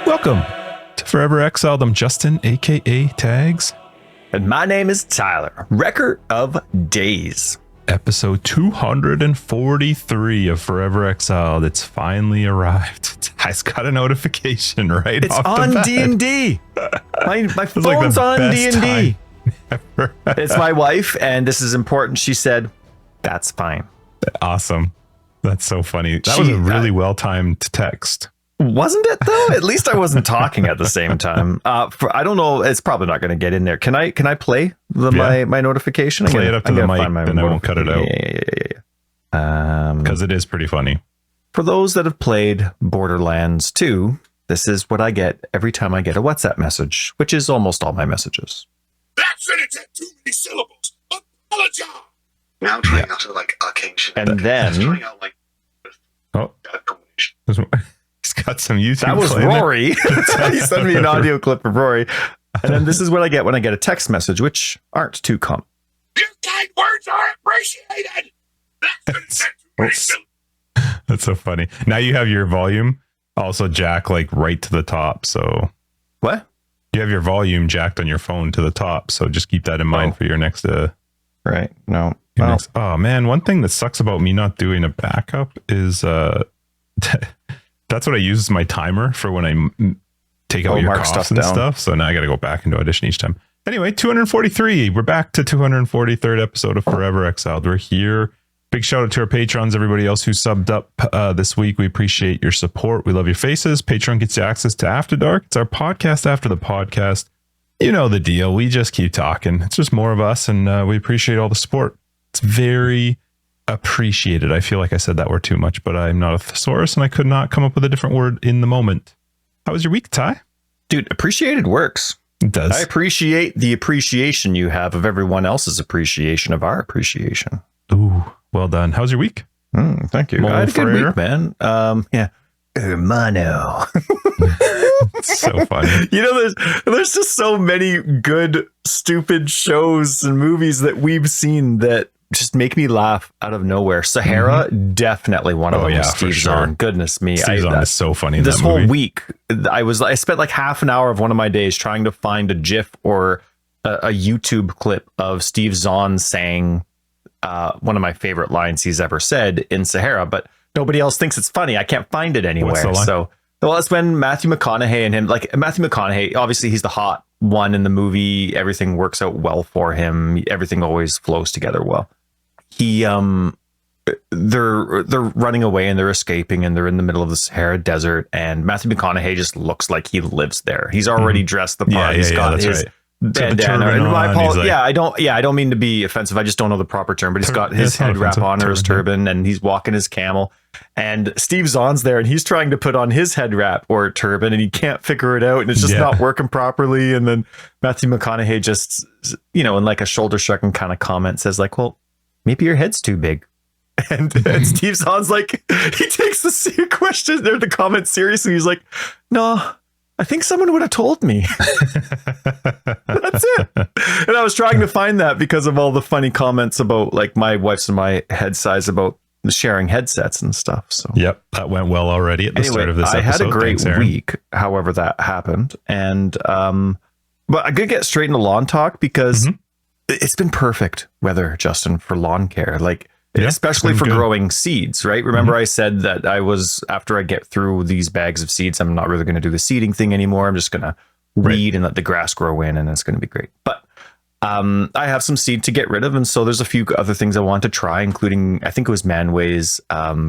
Welcome to Forever Exiled. I'm Justin, aka Tags. And my name is Tyler. Record of Days. Episode 243 of Forever Exiled. It's finally arrived. I just got a notification right it's off the on bat. D&D. My phone's like on D&D. Ever. It's my wife, and this is important. She said, that's fine. Awesome. That's so funny. That was a really well-timed text. Wasn't it, though? At least I wasn't talking at the same time. I don't know. It's probably not going to get in there. Can I play my notification? Play it up to the mic, and I won't cut it out. Yeah. Because it is pretty funny. For those that have played Borderlands 2, this is what I get every time I get a WhatsApp message, which is almost all my messages. That sentence had too many syllables. Apologize. Now trying out like arcane shit. And then... trying out like... Oh. He's got some YouTube. That was Rory. He sent me an audio clip of Rory. And then this is what I get when I get a text message, which aren't too common. Your kind words are appreciated. That sentence had too many syllables. That's so funny. Now you have your volume also jack like right to the top. So What? you have your volume jacked on your phone to the top. So just keep that in mind for your next. Right. No. Your Well, next. Oh man, one thing that sucks about me not doing a backup is that's what I use as my timer for when I take out your mark coughs stuff and down. stuff. So now I got to go back into Audition each time. Anyway, 243. We're back to 243rd episode of Forever Exiled. We're here. Big shout out to our patrons, everybody else who subbed up this week. We appreciate your support. We love your faces. Patreon gets you access to After Dark. It's our podcast after the podcast. You know the deal. We just keep talking. It's just more of us, and we appreciate all the support. It's very appreciated. I feel like I said that word too much, but I'm not a thesaurus, and I could not come up with a different word in the moment. How was your week, Ty? dude, appreciated works. It does. I appreciate the appreciation you have of everyone else's appreciation of our appreciation. Ooh, well done. How's your week? Thank you. Mole I had a good Ferrer? week, man. Yeah. Hermano. It's so funny. You know, there's just so many good, stupid shows and movies that we've seen that just make me laugh out of nowhere. Sahara, definitely one of them. yeah, With for Steve sure. Zahn. Goodness me. Steve Zahn is so funny in This that whole movie. week, I spent like half an hour of one of my days trying to find a GIF or a YouTube clip of Steve Zahn saying one of my favorite lines he's ever said in Sahara, but nobody else thinks it's funny. I can't find it anywhere. What's the line? So, well, it's when Matthew McConaughey and him, like Matthew McConaughey, obviously he's the hot one in the movie. Everything works out well for him. Everything always flows together well. They're running away and they're escaping and they're in the middle of the Sahara Desert, and Matthew McConaughey just looks like he lives there. He's already dressed the part. He's got his bandana. And my apologies. like- I don't mean to be offensive. I just don't know the proper term, but he's got his it's not head wrap offensive. on or his Turban, turban, and he's walking his camel. And Steve Zahn's there, and he's trying to put on his head wrap or turban, and he can't figure it out, and it's just not working properly. And then Matthew McConaughey just, in like a shoulder shrugging kind of comment, says like, "Well, maybe your head's too big." And Steve Zahn's like, he takes the question or the comment seriously. He's like, "No, I think someone would have told me." That's it. And I was trying to find that because of all the funny comments about like my wife's and my head size about sharing headsets and stuff. So Yep, that went well already at the start of this episode. I had a great Thanks, Aaron. week, however that happened. And but I could get straight into lawn talk because it's been perfect weather, Justin, for lawn care. Like, Yeah, especially it's for been good. growing seeds, right? Remember I said that after I get through these bags of seeds, I'm not really going to do the seeding thing anymore. I'm just going to weed and let the grass grow in, and it's going to be great. But I have some seed to get rid of, and so there's a few other things I want to try, including I think it was Manway's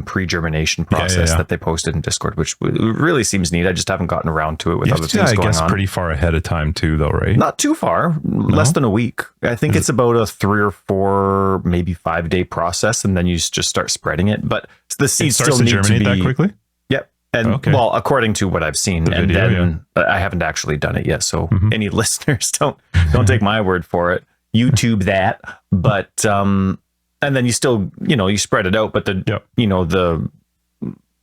pre-germination process that they posted in Discord, which really seems neat. I just haven't gotten around to it with You other have to do things that, I going guess, on. pretty far ahead of time too, though, right? Not too far, less than a week. I think it's about a 3 or 4, maybe 5 day process, and then you just start spreading it. But the It seeds starts still to need to germinate be that quickly. Yep. And Okay. well, according to what I've seen, The and video, then I haven't actually done it yet. So Mhm. any listeners don't take my word for it. YouTube that, but and then you still you spread it out, but the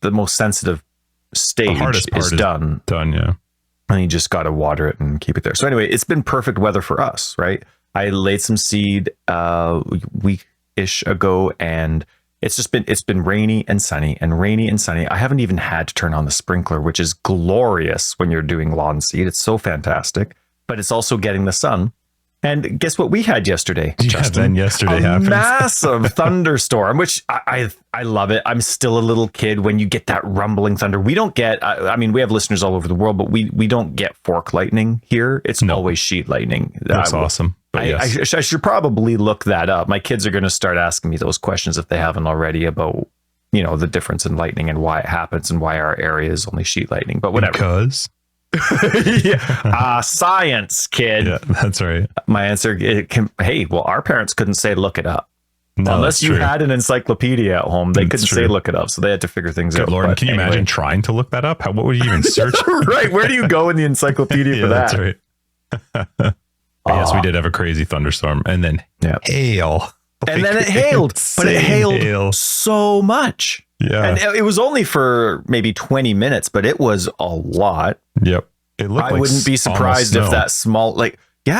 the most sensitive stage hardest part is is done, Done, yeah. and you just got to water it and keep it there. So anyway, it's been perfect weather for us, right? I laid some seed week-ish ago, and it's been rainy and sunny and rainy and sunny. I haven't even had to turn on the sprinkler, which is glorious when you're doing lawn seed. It's so fantastic, but it's also getting the sun. And guess what we had yesterday, Justin? Then yesterday a happened. massive thunderstorm, which I love it. I'm still a little kid when you get that rumbling thunder. We don't get, I mean, we have listeners all over the world, but we don't get fork lightning here. It's always sheet lightning. That's awesome. But yes. I should probably look that up. My kids are going to start asking me those questions if they haven't already about, you know, the difference in lightning and why it happens and why our area is only sheet lightning, but whatever. Because science, kid. Yeah, that's right. My answer, well, our parents couldn't say look it up. No, unless you had an encyclopedia at home. They couldn't say look it up, so they had to figure things out. Lord, can you imagine trying to look that up? What would you even search? Right, where do you go in the encyclopedia for that? That's right. Yes, we did have a crazy thunderstorm, and then hail. And then it hailed, but it hailed so much. Yeah. And it was only for maybe 20 minutes, but it was a lot. Yep. It looked I wouldn't be surprised if that small,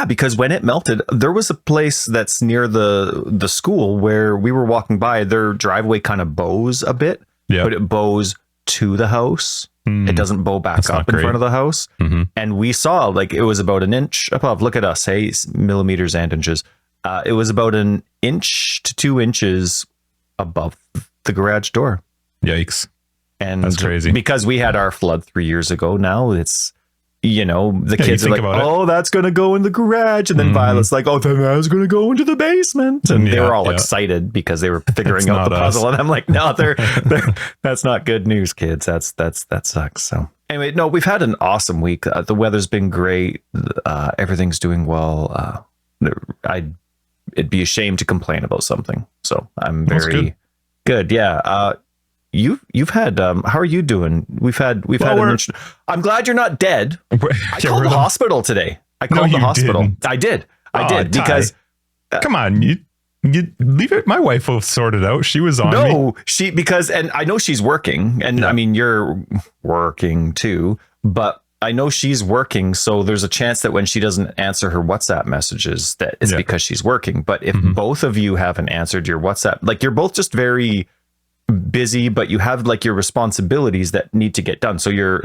because when it melted, there was a place that's near the school where we were walking by. Their driveway kind of bows a bit, but it bows to the house. It doesn't bow back up in front of the house. Mm-hmm. And we saw it was about an inch above. Look at us, hey, millimeters and inches. It was about an inch to 2 inches above the garage door. Yikes. And that's crazy. Because we had our flood 3 years ago. Now it's, the kids are like, oh, that's going to go in the garage. And then Violet's like, oh, then that's going to go into the basement. And they were all excited because they were figuring out the puzzle. And I'm like, no, that's not good news, kids. That sucks. So anyway, no, we've had an awesome week. The weather's been great. Everything's doing well. It'd be a shame to complain about something. So I'm very good. Yeah. You've had how are you doing? We've had I'm glad you're not dead. I called the hospital today. I called the hospital. Didn't. I did because come on, you leave it. My wife will sort it out. She was on me. And I know she's working, and I mean you're working too, but I know she's working, so there's a chance that when she doesn't answer her WhatsApp messages, that it's because she's working. But if both of you haven't answered your WhatsApp, you're both just very busy, but you have your responsibilities that need to get done. So you're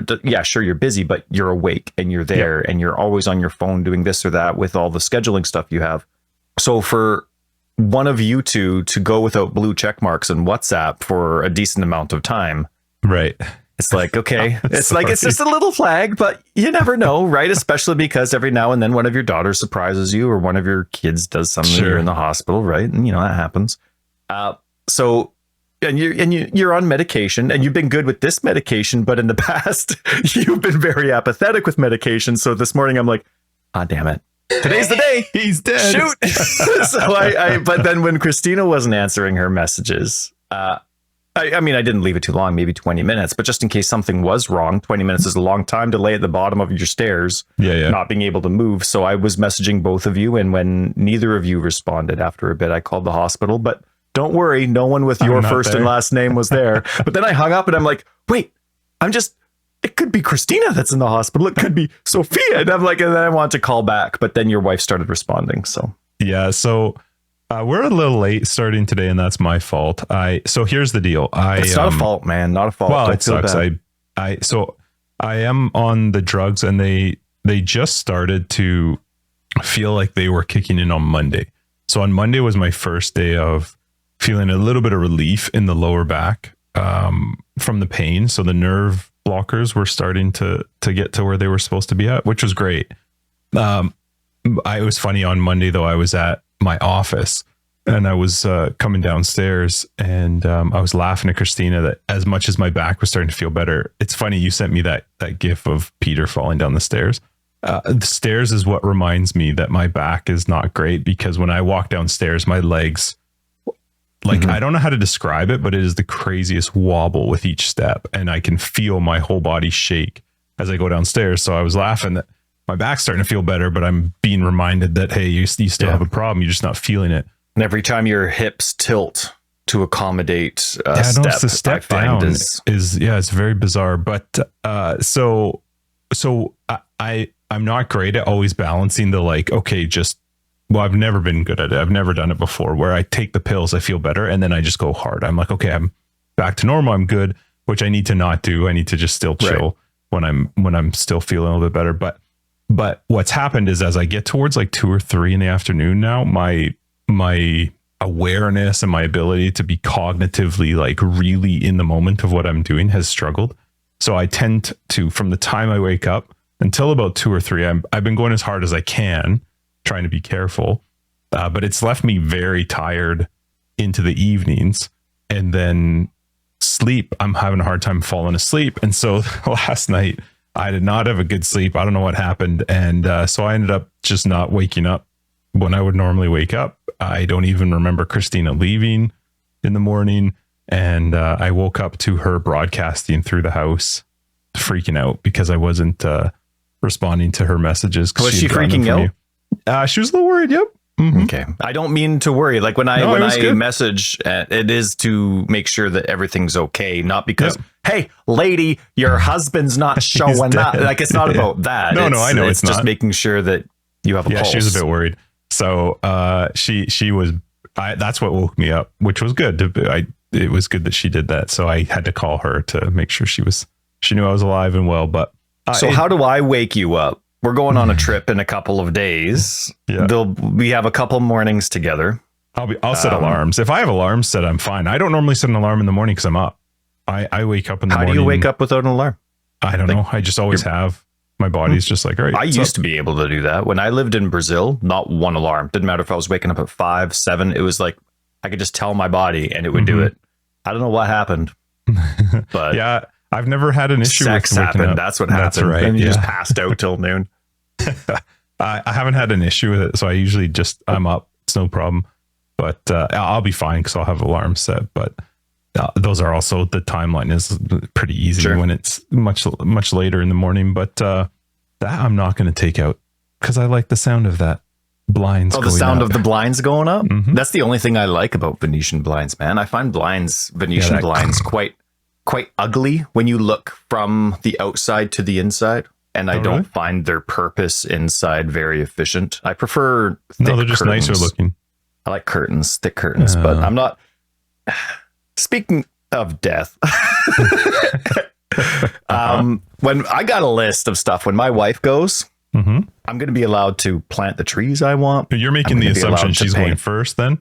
busy, but you're awake and you're there and you're always on your phone doing this or that with all the scheduling stuff you have. So for one of you two to go without blue check marks in WhatsApp for a decent amount of time, right? It's like, okay, it's just a little flag, but you never know, right? Especially because every now and then one of your daughters surprises you or one of your kids does something, you're in the hospital, right? And that happens. And you're on medication, and you've been good with this medication, but in the past you've been very apathetic with medication. So this morning I'm like, damn it, today's the day. He's dead. Shoot. So but then when Christina wasn't answering her messages, I didn't leave it too long, maybe 20 minutes, but just in case something was wrong, 20 minutes is a long time to lay at the bottom of your stairs, not being able to move. So I was messaging both of you, and when neither of you responded after a bit, I called the hospital, but don't worry, no one with your first and last name was there. But then I hung up and I'm like, wait, it could be Christina that's in the hospital. It could be Sophia. And I'm like, and then I want to call back, but then your wife started responding. So we're a little late starting today, and that's my fault. So here's the deal. It's not a fault, man. Not a fault. Well, it sucks. I am on the drugs, and they just started to feel like they were kicking in on Monday. So on Monday was my first day of feeling a little bit of relief in the lower back from the pain. So the nerve blockers were starting to get to where they were supposed to be at, which was great. It was funny on Monday, though. I was at my office and I was coming downstairs, and I was laughing at Christina that as much as my back was starting to feel better, it's funny. You sent me that gif of Peter falling down the stairs. The stairs is what reminds me that my back is not great, because when I walk downstairs, my legs, I don't know how to describe it, but it is the craziest wobble with each step, and I can feel my whole body shake as I go downstairs. So I was laughing that my back's starting to feel better, but I'm being reminded that, hey, you still have a problem. You're just not feeling it. And every time your hips tilt to accommodate the step down is it's very bizarre. But so I'm not great at always balancing the just I've never been good at it. I've never done it before where I take the pills, I feel better, and then I just go hard. I'm like, okay, I'm back to normal. I'm good, which I need to not do. I need to just still chill when I'm still feeling a little bit better. But what's happened is as I get towards like 2 or 3 in the afternoon now, my awareness and my ability to be cognitively like really in the moment of what I'm doing has struggled. So I tend to, from the time I wake up until about 2 or 3, I've been going as hard as I can, trying to be careful. But it's left me very tired into the evenings, and then sleep. I'm having a hard time falling asleep. And so last night I did not have a good sleep. I don't know what happened. And so I ended up just not waking up when I would normally wake up. I don't even remember Christina leaving in the morning. And I woke up to her broadcasting through the house, freaking out because I wasn't responding to her messages. Was she freaking out? She was a little worried. Yep. Mm-hmm. Okay. I don't mean to worry. Like when I message, it is to make sure that everything's okay. Not because, hey, lady, your husband's not showing up. Like it's not about that. No, I know it's just not. making sure that you have a pulse. She was a bit worried. So she was. That's what woke me up, which was good. It was good that she did that. So I had to call her to make sure she knew I was alive and well. But so how do I wake you up? We're going on a trip in a couple of days. Yeah. We have a couple mornings together. I'll set alarms. If I have alarms set, I'm fine. I don't normally set an alarm in the morning because I'm up. I wake up in the morning. How do you wake up without an alarm? I don't know. I just always have. My body's just like, all right. I used to be able to do that. When I lived in Brazil, not one alarm. Didn't matter if I was waking up at 5, 7. It was like, I could just tell my body and it would do it. I don't know what happened. But yeah, I've never had an issue sex with waking happened. up. That's what happened. That's right. And you just passed out till noon. I haven't had an issue with it. So I usually I'm up. It's no problem. But I'll be fine because I'll have alarms set. But those are also, the timeline is pretty easy when it's much later in the morning. But that I'm not going to take out because I like the sound of that blinds. Oh, the sound of the blinds going up. Mm-hmm. That's the only thing I like about Venetian blinds, man. I find Venetian blinds quite ugly when you look from the outside to the inside. And I don't find their purpose inside very efficient. I prefer thick they're just curtains. nicer looking. I like curtains, thick curtains, but I'm not. Speaking of death, when I got a list of stuff, when my wife goes, I'm going to be allowed to plant the trees I want. You're making the assumption she's going first then?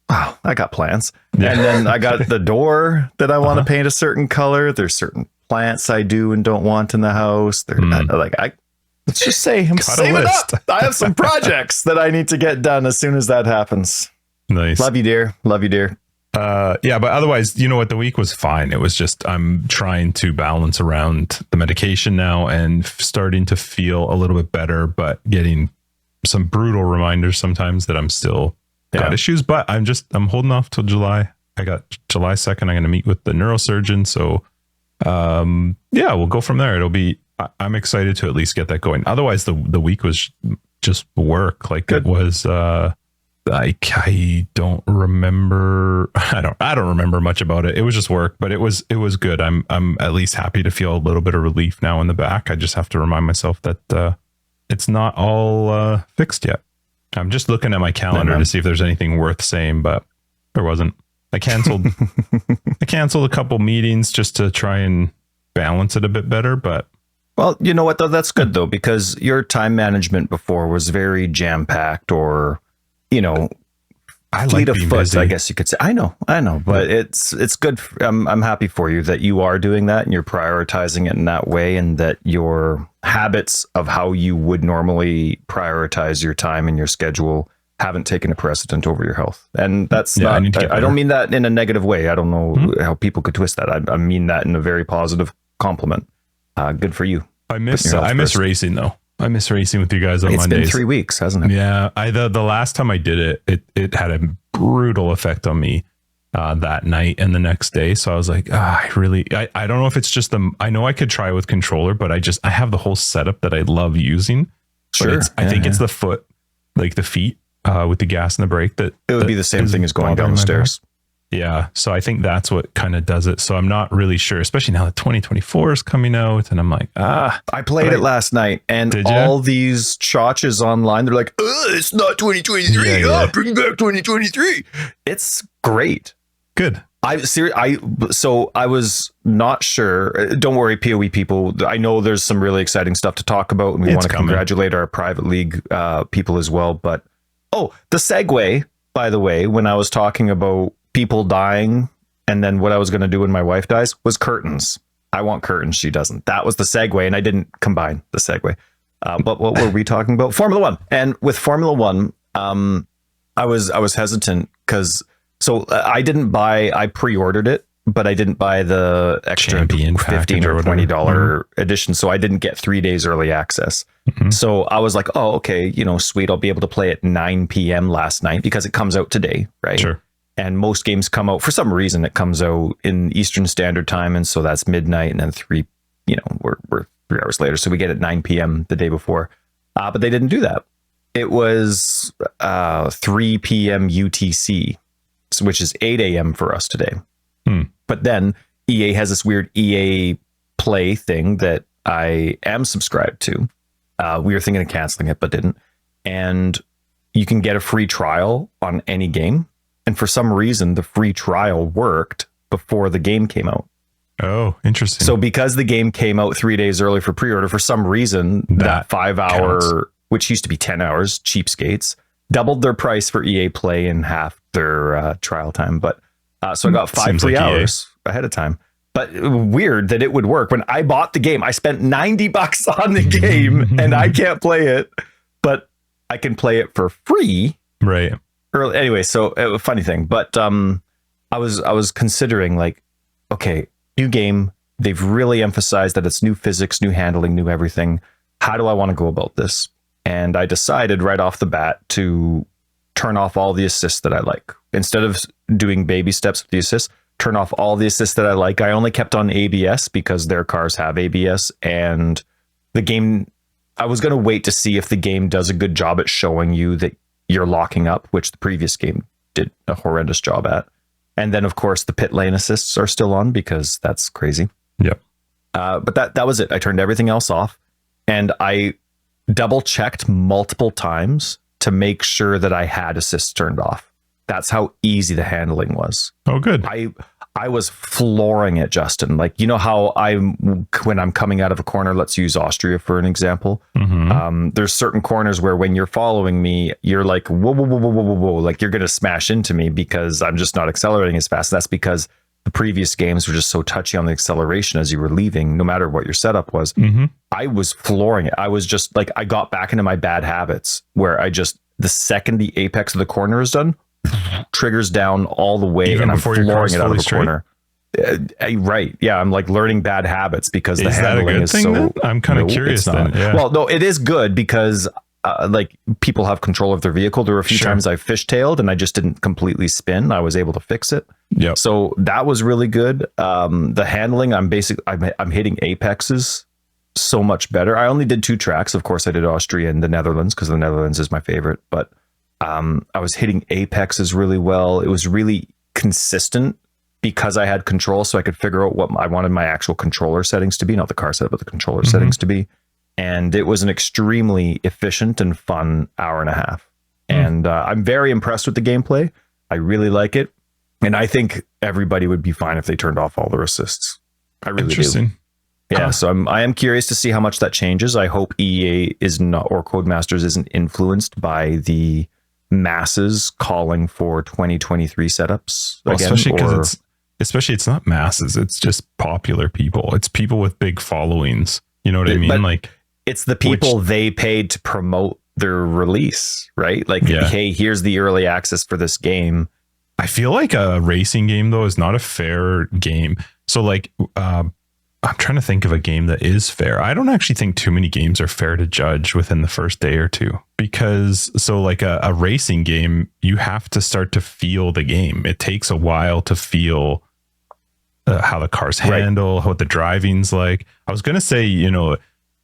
Wow, I got plans. Yeah. And then I got the door that I want to paint a certain color. There's certain plants I do and don't want in the house. Let's just say I'm saving up. I have some projects that I need to get done as soon as that happens. Nice. Love you, dear. Love you, dear. Yeah, but otherwise, you know what? The week was fine. It was just, I'm trying to balance around the medication now and starting to feel a little bit better, but getting some brutal reminders sometimes that I'm still got issues, but I'm holding off till July. I got July 2nd. I'm going to meet with the neurosurgeon. So, we'll go from there. I'm excited to at least get that going. Otherwise the week was just work. Like Good. It was, I don't remember. I don't remember much about it. It was just work, but it was good. I'm at least happy to feel a little bit of relief now in the back. I just have to remind myself that, it's not all, fixed yet. I'm just looking at my calendar to see if there's anything worth saying, but there wasn't. I canceled a couple meetings just to try and balance it a bit better, but well, you know what though? That's good though, because your time management before was very jam-packed or, fleet of foot, busy. I guess you could say. I know, but it's good. I'm happy for you that you are doing that and you're prioritizing it in that way, and that your habits of how you would normally prioritize your time and your schedule haven't taken a precedent over your health. And that's not, I don't mean that in a negative way. I don't know how people could twist that. I mean that in a very positive compliment. Good for you. I miss racing though. I miss racing with you guys on Mondays. It's been 3 weeks, hasn't it? Yeah. The last time I did it had a brutal effect on me that night and the next day. So I was like, I don't know if it's just I know I could try with controller, but I have the whole setup that I love using. Sure. I think it's the foot, like the feet with the gas and the brake that it would be the same thing as going down the stairs. Yeah. So I think that's what kind of does it. So I'm not really sure, especially now that 2024 is coming out. And I'm like, I played it last night, and all these chotches online, they're like, it's not 2023. Bring back 2023. It's great. Good. So I was not sure. Don't worry, PoE people. I know there's some really exciting stuff to talk about, and we want to congratulate our private league people as well. But the segue, by the way, when I was talking about people dying and then what I was going to do when my wife dies, was curtains. I want curtains. She doesn't. That was the segue, and I didn't combine the segue. But what were we talking about? Formula One. And with Formula One, I was hesitant because. So I pre-ordered it, but I didn't buy the extra $15 or $20 edition. So I didn't get 3 days early access. Mm-hmm. So I was like, oh, okay, sweet. I'll be able to play at 9 p.m. last night because it comes out today, right? Sure. And most games come out, for some reason, it comes out in Eastern Standard Time. And so that's midnight, and then we're 3 hours later. So we get at 9 p.m. the day before. But they didn't do that. It was 3 p.m. UTC. Which is 8 a.m. for us today. But then EA has this weird EA Play thing that I am subscribed to. We were thinking of canceling it, but didn't. And you can get a free trial on any game. And for some reason, the free trial worked before the game came out. Oh, interesting. So because the game came out 3 days early for pre-order, for some reason, that 5 hour, counts. Which used to be 10 hours, cheapskates, doubled their price for EA Play in half their trial time. But so I got 5 free hours ahead of time. But weird that it would work. When I bought the game, I spent $90 on the game and I can't play it, but I can play it for free. Right. Anyway, so a funny thing. But I was considering, like, okay, new game. They've really emphasized that it's new physics, new handling, new everything. How do I want to go about this? And I decided right off the bat to turn off all the assists that I like. Instead of doing baby steps with the assists, turn off all the assists that I like. I only kept on ABS because their cars have ABS. And the game, I was going to wait to see if the game does a good job at showing you that you're locking up, which the previous game did a horrendous job at. And then, of course, the pit lane assists are still on because that's crazy. Yep. But that was it. I turned everything else off. And I double checked multiple times to make sure that I had assists turned off. That's how easy the handling was. Oh, good. I was flooring it, Justin. Like, how when I'm coming out of a corner, let's use Austria for an example. Mm-hmm. There's certain corners where when you're following me, you're like, whoa, whoa, whoa, whoa, whoa, whoa, like you're going to smash into me because I'm just not accelerating as fast. That's because the previous games were just so touchy on the acceleration as you were leaving, no matter what your setup was. Mm-hmm. I was flooring it. I was just like, I got back into my bad habits where the second the apex of the corner is done, triggers down all the way. Even and I'm flooring it out of the corner. Right. Yeah. I'm like learning bad habits because the handling is so. Then? I'm kind of curious then. Yeah. Well, no, it is good because like people have control of their vehicle. There were a few times I fishtailed and I just didn't completely spin. I was able to fix it. Yeah. So that was really good. The handling, I'm hitting apexes so much better. I only did 2 tracks. Of course, I did Austria and the Netherlands because the Netherlands is my favorite. But I was hitting apexes really well. It was really consistent because I had control, so I could figure out what I wanted my actual controller settings to be, not the car setup, but the controller settings to be. And it was an extremely efficient and fun hour and a half. And I'm very impressed with the gameplay. I really like it. And I think everybody would be fine if they turned off all their assists. I really do. Yeah, so I am curious to see how much that changes. I hope EA is not, or Codemasters isn't influenced by the masses calling for 2023 setups. Well, again, especially it's not masses. It's just popular people. It's people with big followings. You know what I mean? But like it's the people they paid to promote their release, right? Like, hey, here's the early access for this game. I feel like a racing game though is not a fair game. So like, I'm trying to think of a game that is fair. I don't actually think too many games are fair to judge within the first day or two, because so like a racing game, you have to start to feel the game. It takes a while to feel how the cars handle, what the driving's like. I was going to say,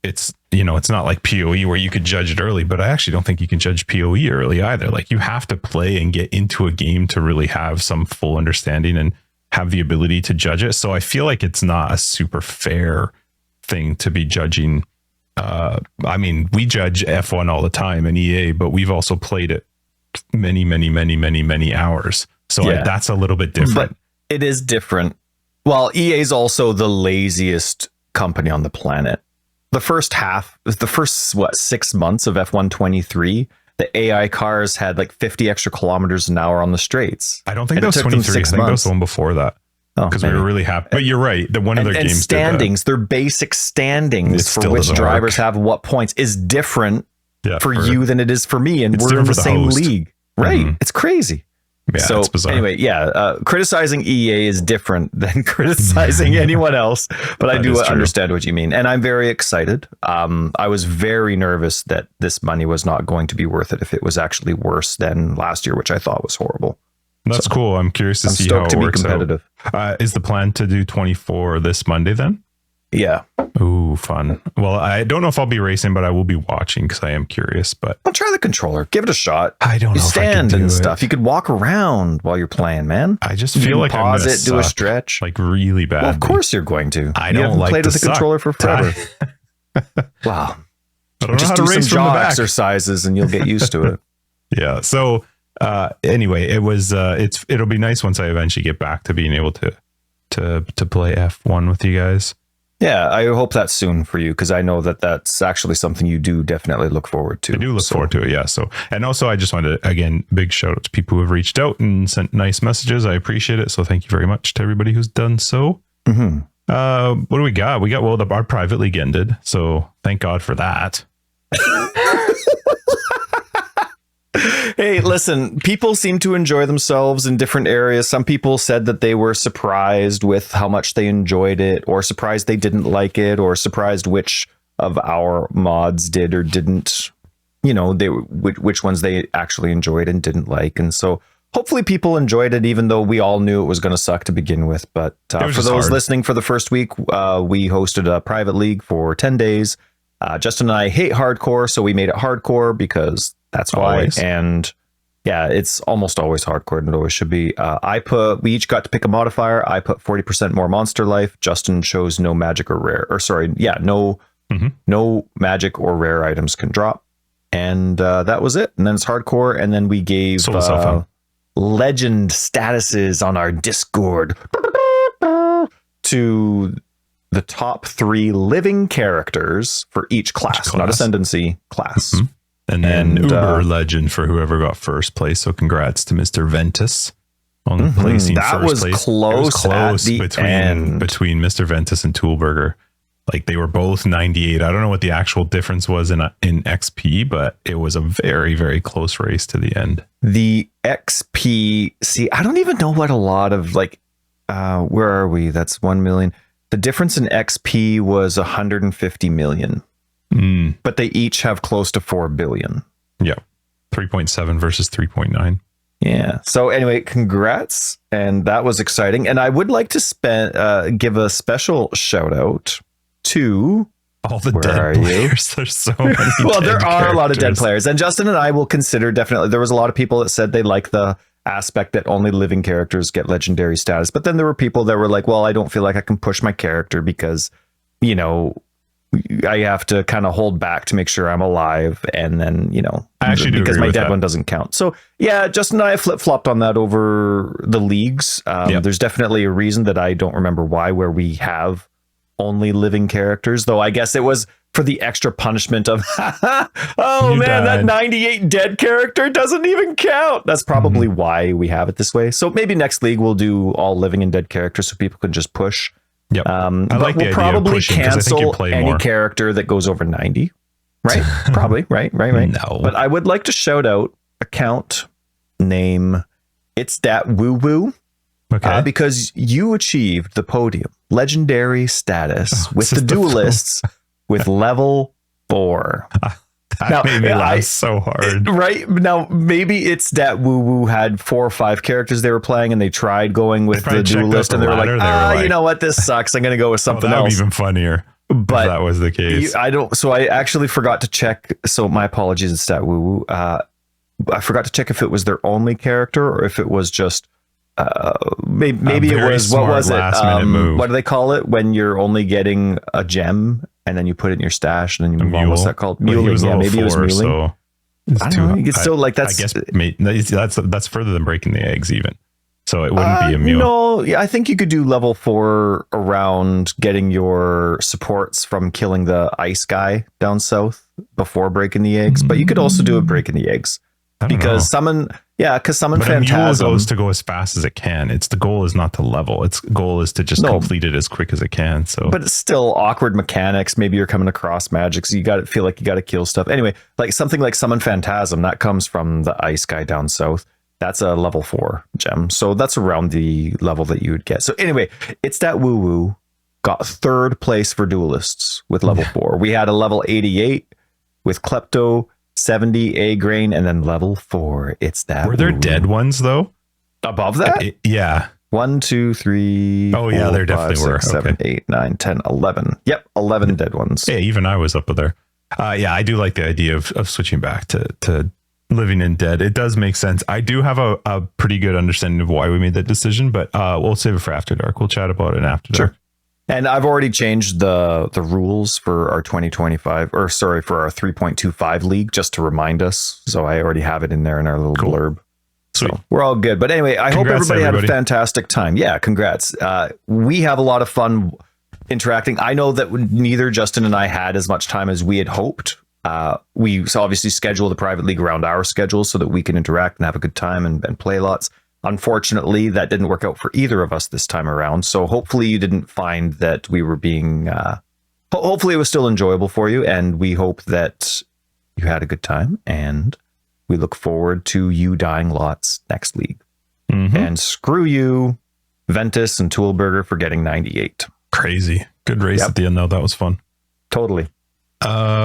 it's, you know, it's not like PoE where you could judge it early, but I actually don't think you can judge PoE early either. Like you have to play and get into a game to really have some full understanding and have the ability to judge it. So I feel like it's not a super fair thing to be judging. I mean, we judge F1 all the time in EA, but we've also played it many hours. So that's a little bit different. But it is different. Well, EA is also the laziest company on the planet. The first 6 months of F1 23, the AI cars had like 50 extra kilometers an hour on the straights. I don't think that was 23. I think that was the one before that. Because we were really happy. But you're right. The one of their games standings, their basic standings for which drivers have what points is different for you than it is for me. And we're in the same league. Right. Mm-hmm. It's crazy. Yeah, so it's bizarre. Anyway, criticizing EA is different than criticizing anyone else. But I do understand what you mean. And I'm very excited. I was very nervous that this money was not going to be worth it if it was actually worse than last year, which I thought was horrible. That's cool. I'm curious to see how it works competitive. Out. Is the plan to do 24 this Monday then? Yeah. Ooh, fun. Well, I don't know if I'll be racing, but I will be watching because I am curious. But I'll try the controller. Give it a shot. I don't know. You stand and stuff. You could walk around while you're playing, man. I just feel like I'm pause it, do a stretch, like really bad. Well, of course you're going to. I don't like played with the controller for forever. Wow. I don't know how to race some jaw exercises and you'll get used to it. Yeah. So anyway, it'll be nice once I eventually get back to being able to play F1 with you guys. Yeah, I hope that's soon for you because I know that that's actually something you do definitely look forward to. I do look forward to it, yeah. So, and also I just wanted to, again, big shout out to people who have reached out and sent nice messages. I appreciate it. So thank you very much to everybody who's done so. Mm-hmm. What do we got? We got, our private league ended. So thank God for that. Hey, listen, people seem to enjoy themselves in different areas. Some people said that they were surprised with how much they enjoyed it, or surprised they didn't like it, or surprised which of our mods did or didn't, which ones they actually enjoyed and didn't like. And so hopefully people enjoyed it, even though we all knew it was going to suck to begin with. But for those listening for the first week, we hosted a private league for 10 days. Justin and I hate hardcore, so we made it hardcore because that's why. Always. And yeah, it's almost always hardcore, and it always should be. We each got to pick a modifier. I put 40% more monster life. Justin chose no magic or rare, no magic or rare items can drop. And that was it. And then it's hardcore. And then we gave legend statuses on our Discord to the top 3 living characters for each class. Not ascendancy, class. Mm-hmm. And then Uber legend for whoever got first place. So congrats to Mr. Ventus on placing first place. Close. It was close between Mr. Ventus and Toolburger. Like they were both 98. I don't know what the actual difference was in XP, but it was a very, very close race to the end. The XP, I don't even know what a lot of where are we? That's 1 million. The difference in XP was 150 million. But they each have close to 4 billion. Yeah. 3.7 versus 3.9. Yeah. So anyway, congrats. And that was exciting. And I would like to give a special shout out to all the dead players. There's so many. Well, there are a lot of dead players. And Justin and I will consider definitely. There was a lot of people that said they like the aspect that only living characters get legendary status. But then there were people that were like, well, I don't feel like I can push my character because, I have to kind of hold back to make sure I'm alive. And then, I actually do because agree my with dead that. one doesn't count. So yeah, Justin and I flip-flopped on that over the leagues. There's definitely a reason that I don't remember where we have only living characters, though I guess it was for the extra punishment of, that 98 dead character doesn't even count. That's probably why we have it this way. So maybe next league we'll do all living and dead characters so people can just push. Yep. I like we'll probably cancel any character that goes over 90, right? Probably, right. No. But I would like to shout out account name. It's that woo woo. Okay. Because you achieved the podium legendary status with the duelists with level 4. That made me laugh so hard. Right now, maybe it's that Woo Woo had 4 or 5 characters they were playing, and they tried going with the duelist, and they were like, you know what, this sucks. I'm going to go with something else. That would be even funnier. But that was the case. So I actually forgot to check. So my apologies, it's that woo. I forgot to check if it was their only character or if it was just maybe it was, what was it? What do they call it when you're only getting a gem and then you put it in your stash and then you move on? What's that called? Muling. Yeah, maybe it was muling. So I don't know. You could still like that's. I guess that's further than breaking the eggs even. So it wouldn't be a mule. No, yeah, I think you could do level 4 around getting your supports from killing the ice guy down south before breaking the eggs. But you could also do it breaking the eggs. Because summon Phantasm. A mule goes to go as fast as it can. The goal is not to level. Its goal is to just complete it as quick as it can. So, but it's still awkward mechanics. Maybe you're coming across magic, so you got to feel like you got to kill stuff. Anyway, like something like Summon Phantasm that comes from the ice guy down south. That's a level 4 gem. So that's around the level that you would get. So anyway, it's that woo woo got 3rd place for duelists with level 4. We had a level 88 with Klepto, 70 A grain, and then level 4. It's that. Were there dead ones though? Above that? Yeah. 1, 2, 3. Oh, yeah, there definitely were. 7, 8, 9, 10, 11. Yep, 11 dead ones. Yeah, even I was up there. Yeah, I do like the idea of switching back to living in dead. It does make sense. I do have a pretty good understanding of why we made that decision, but we'll save it for After Dark. We'll chat about it after dark. And I've already changed the rules for our 2025, or sorry, for our 3.25 league, just to remind us. So I already have it in there in our little blurb. Sweet. So we're all good. But anyway, I hope everybody had a fantastic time. Yeah, congrats. We have a lot of fun interacting. I know that neither Justin and I had as much time as we had hoped. We obviously schedule the private league around our schedule so that we can interact and have a good time and play lots. Unfortunately, that didn't work out for either of us this time around. So hopefully you didn't find that we were being... hopefully it was still enjoyable for you, and we hope that you had a good time, and we look forward to you dying lots next league. Mm-hmm. And screw you, Ventus and Toolburger, for getting 98. Crazy. Good race at the end, though. That was fun. Totally.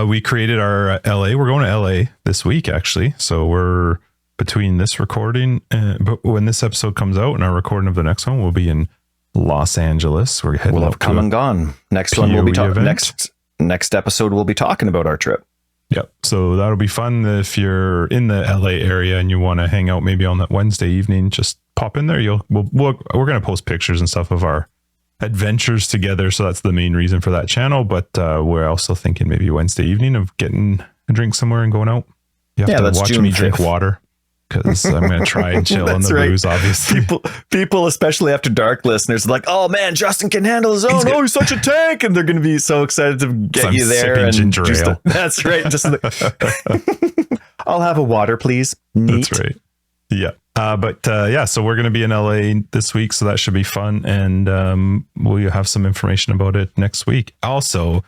We created our LA. We're going to LA this week, actually. So we're between this recording, but when this episode comes out and our recording of the next one, we'll be in Los Angeles. We're heading. We'll have come and gone. Next PoE one we'll be talking. Next episode we'll be talking about our trip. Yep. So that'll be fun. If you're in the LA area and you want to hang out, maybe on that Wednesday evening, just pop in there. We're going to post pictures and stuff of our adventures together. So that's the main reason for that channel. But we're also thinking maybe Wednesday evening of getting a drink somewhere and going out. You have to watch me drink water, because I'm going to try and chill on the booze, obviously. People, especially After Dark listeners, are like, oh man, Justin can handle his own. He's such a tank. And they're going to be so excited to get you there. And ginger ale. That's right. I'll have a water, please. Neat. That's right. Yeah. So we're going to be in LA this week, so that should be fun. And we'll have some information about it next week. Also,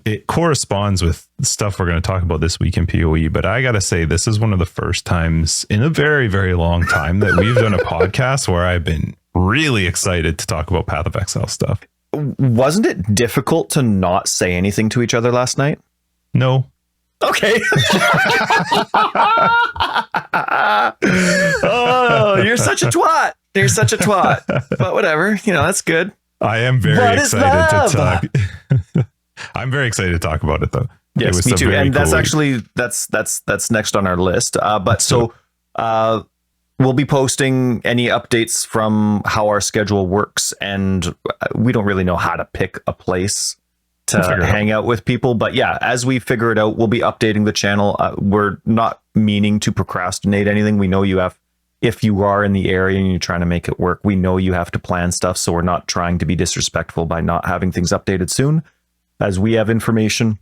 it corresponds with stuff we're going to talk about this week in PoE, but I got to say, this is one of the first times in a very, very long time that we've done a podcast where I've been really excited to talk about Path of Exile stuff. Wasn't it difficult to not say anything to each other last night? No. Okay. Oh, you're such a twat. You're such a twat. But whatever, that's good. I am very excited to talk. I'm very excited to talk about it, though. Yes, me too. And that's actually that's next on our list. We'll be posting any updates from how our schedule works, and we don't really know how to pick a place to hang out with people. But yeah, as we figure it out, we'll be updating the channel. We're not meaning to procrastinate anything. We know if you are in the area and you're trying to make it work, we know you have to plan stuff. So we're not trying to be disrespectful by not having things updated soon. As we have information,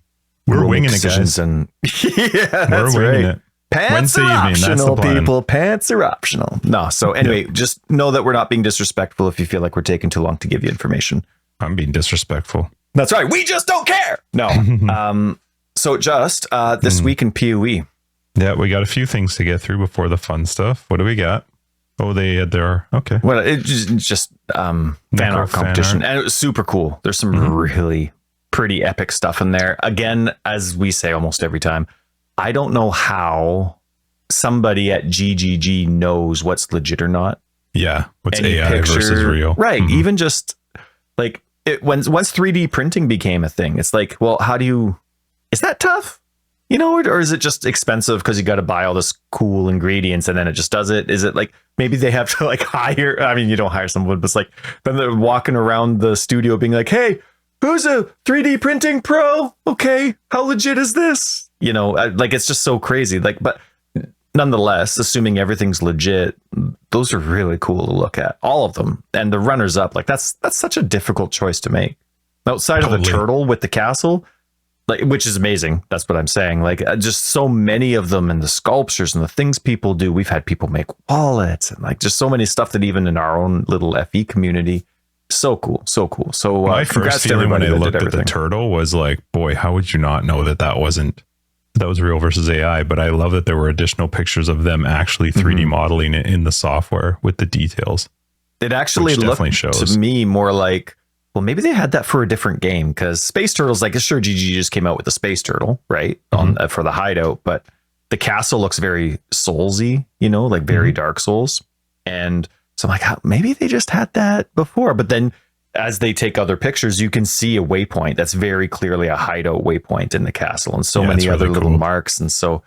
we're winging it, guys. And yeah, that's we're winging right. It. Pants are optional, people. Pants are optional. No, so anyway, just know that we're not being disrespectful if you feel like we're taking too long to give you information. I'm being disrespectful. That's right. We just don't care. No. So just this week in PoE. Yeah, we got a few things to get through before the fun stuff. What do we got? Oh, they had their okay. Well, it's just fan art competition, and it was super cool. There's some really pretty epic stuff in there. Again, as we say almost every time, I don't know how somebody at GGG knows what's legit or not. Yeah, what's Any AI versus real. Right. Even just like once 3D printing became a thing, it's like, well, is that tough? You know, or is it just expensive because you got to buy all this cool ingredients and then it just does it? Is it like maybe they have to like hire? I mean, you don't hire someone, but it's like then they're walking around the studio being like, hey, who's a 3D printing pro? Okay, how legit is this? You know, like it's just so crazy. Like, but nonetheless, assuming everything's legit, those are really cool to look at, all of them. And the runners up, like that's such a difficult choice to make. Outside of the turtle with the castle, like, which is amazing. That's what I'm saying. Like, just so many of them, and the sculptures and the things people do. We've had people make wallets and like just so many stuff that even in our own little FE community, so cool, so cool. So my first feeling when I looked at the turtle was like, boy, how would you not know that was real versus AI? But I love that there were additional pictures of them actually 3D modeling it in the software with the details. It actually looked to me more like, well, maybe they had that for a different game, because Space Turtles, like, sure, GG just came out with the Space Turtle, right, on for the hideout, but the castle looks very Soulsy, you know, like very Dark Souls, and so I'm like, maybe they just had that before. But then, as they take other pictures, you can see a waypoint that's very clearly a hideout waypoint in the castle, and so many other little marks, and so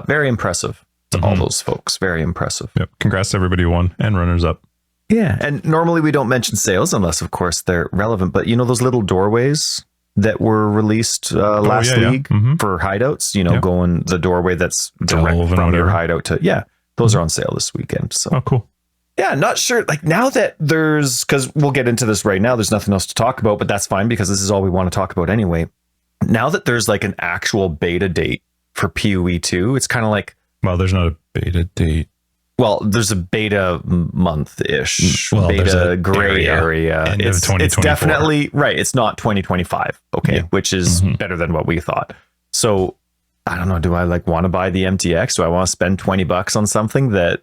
very impressive to all those folks. Very impressive. Yep. Congrats to everybody who won and runners up. Yeah, and normally we don't mention sales unless, of course, they're relevant. But you know those little doorways that were released last league for hideouts? You know, going the doorway that's direct from your hideout to those are on sale this weekend. So cool. Yeah, not sure. Like now that because we'll get into this right now. There's nothing else to talk about, but that's fine because this is all we want to talk about anyway. Now that there's like an actual beta date for PoE 2, it's kind of like, well, there's not a beta date. Well, there's a beta month-ish, beta gray area. It's definitely right. It's not 2025. Okay, which is better than what we thought. So I don't know. Do I like want to buy the MTX? Do I want to spend $20 on something that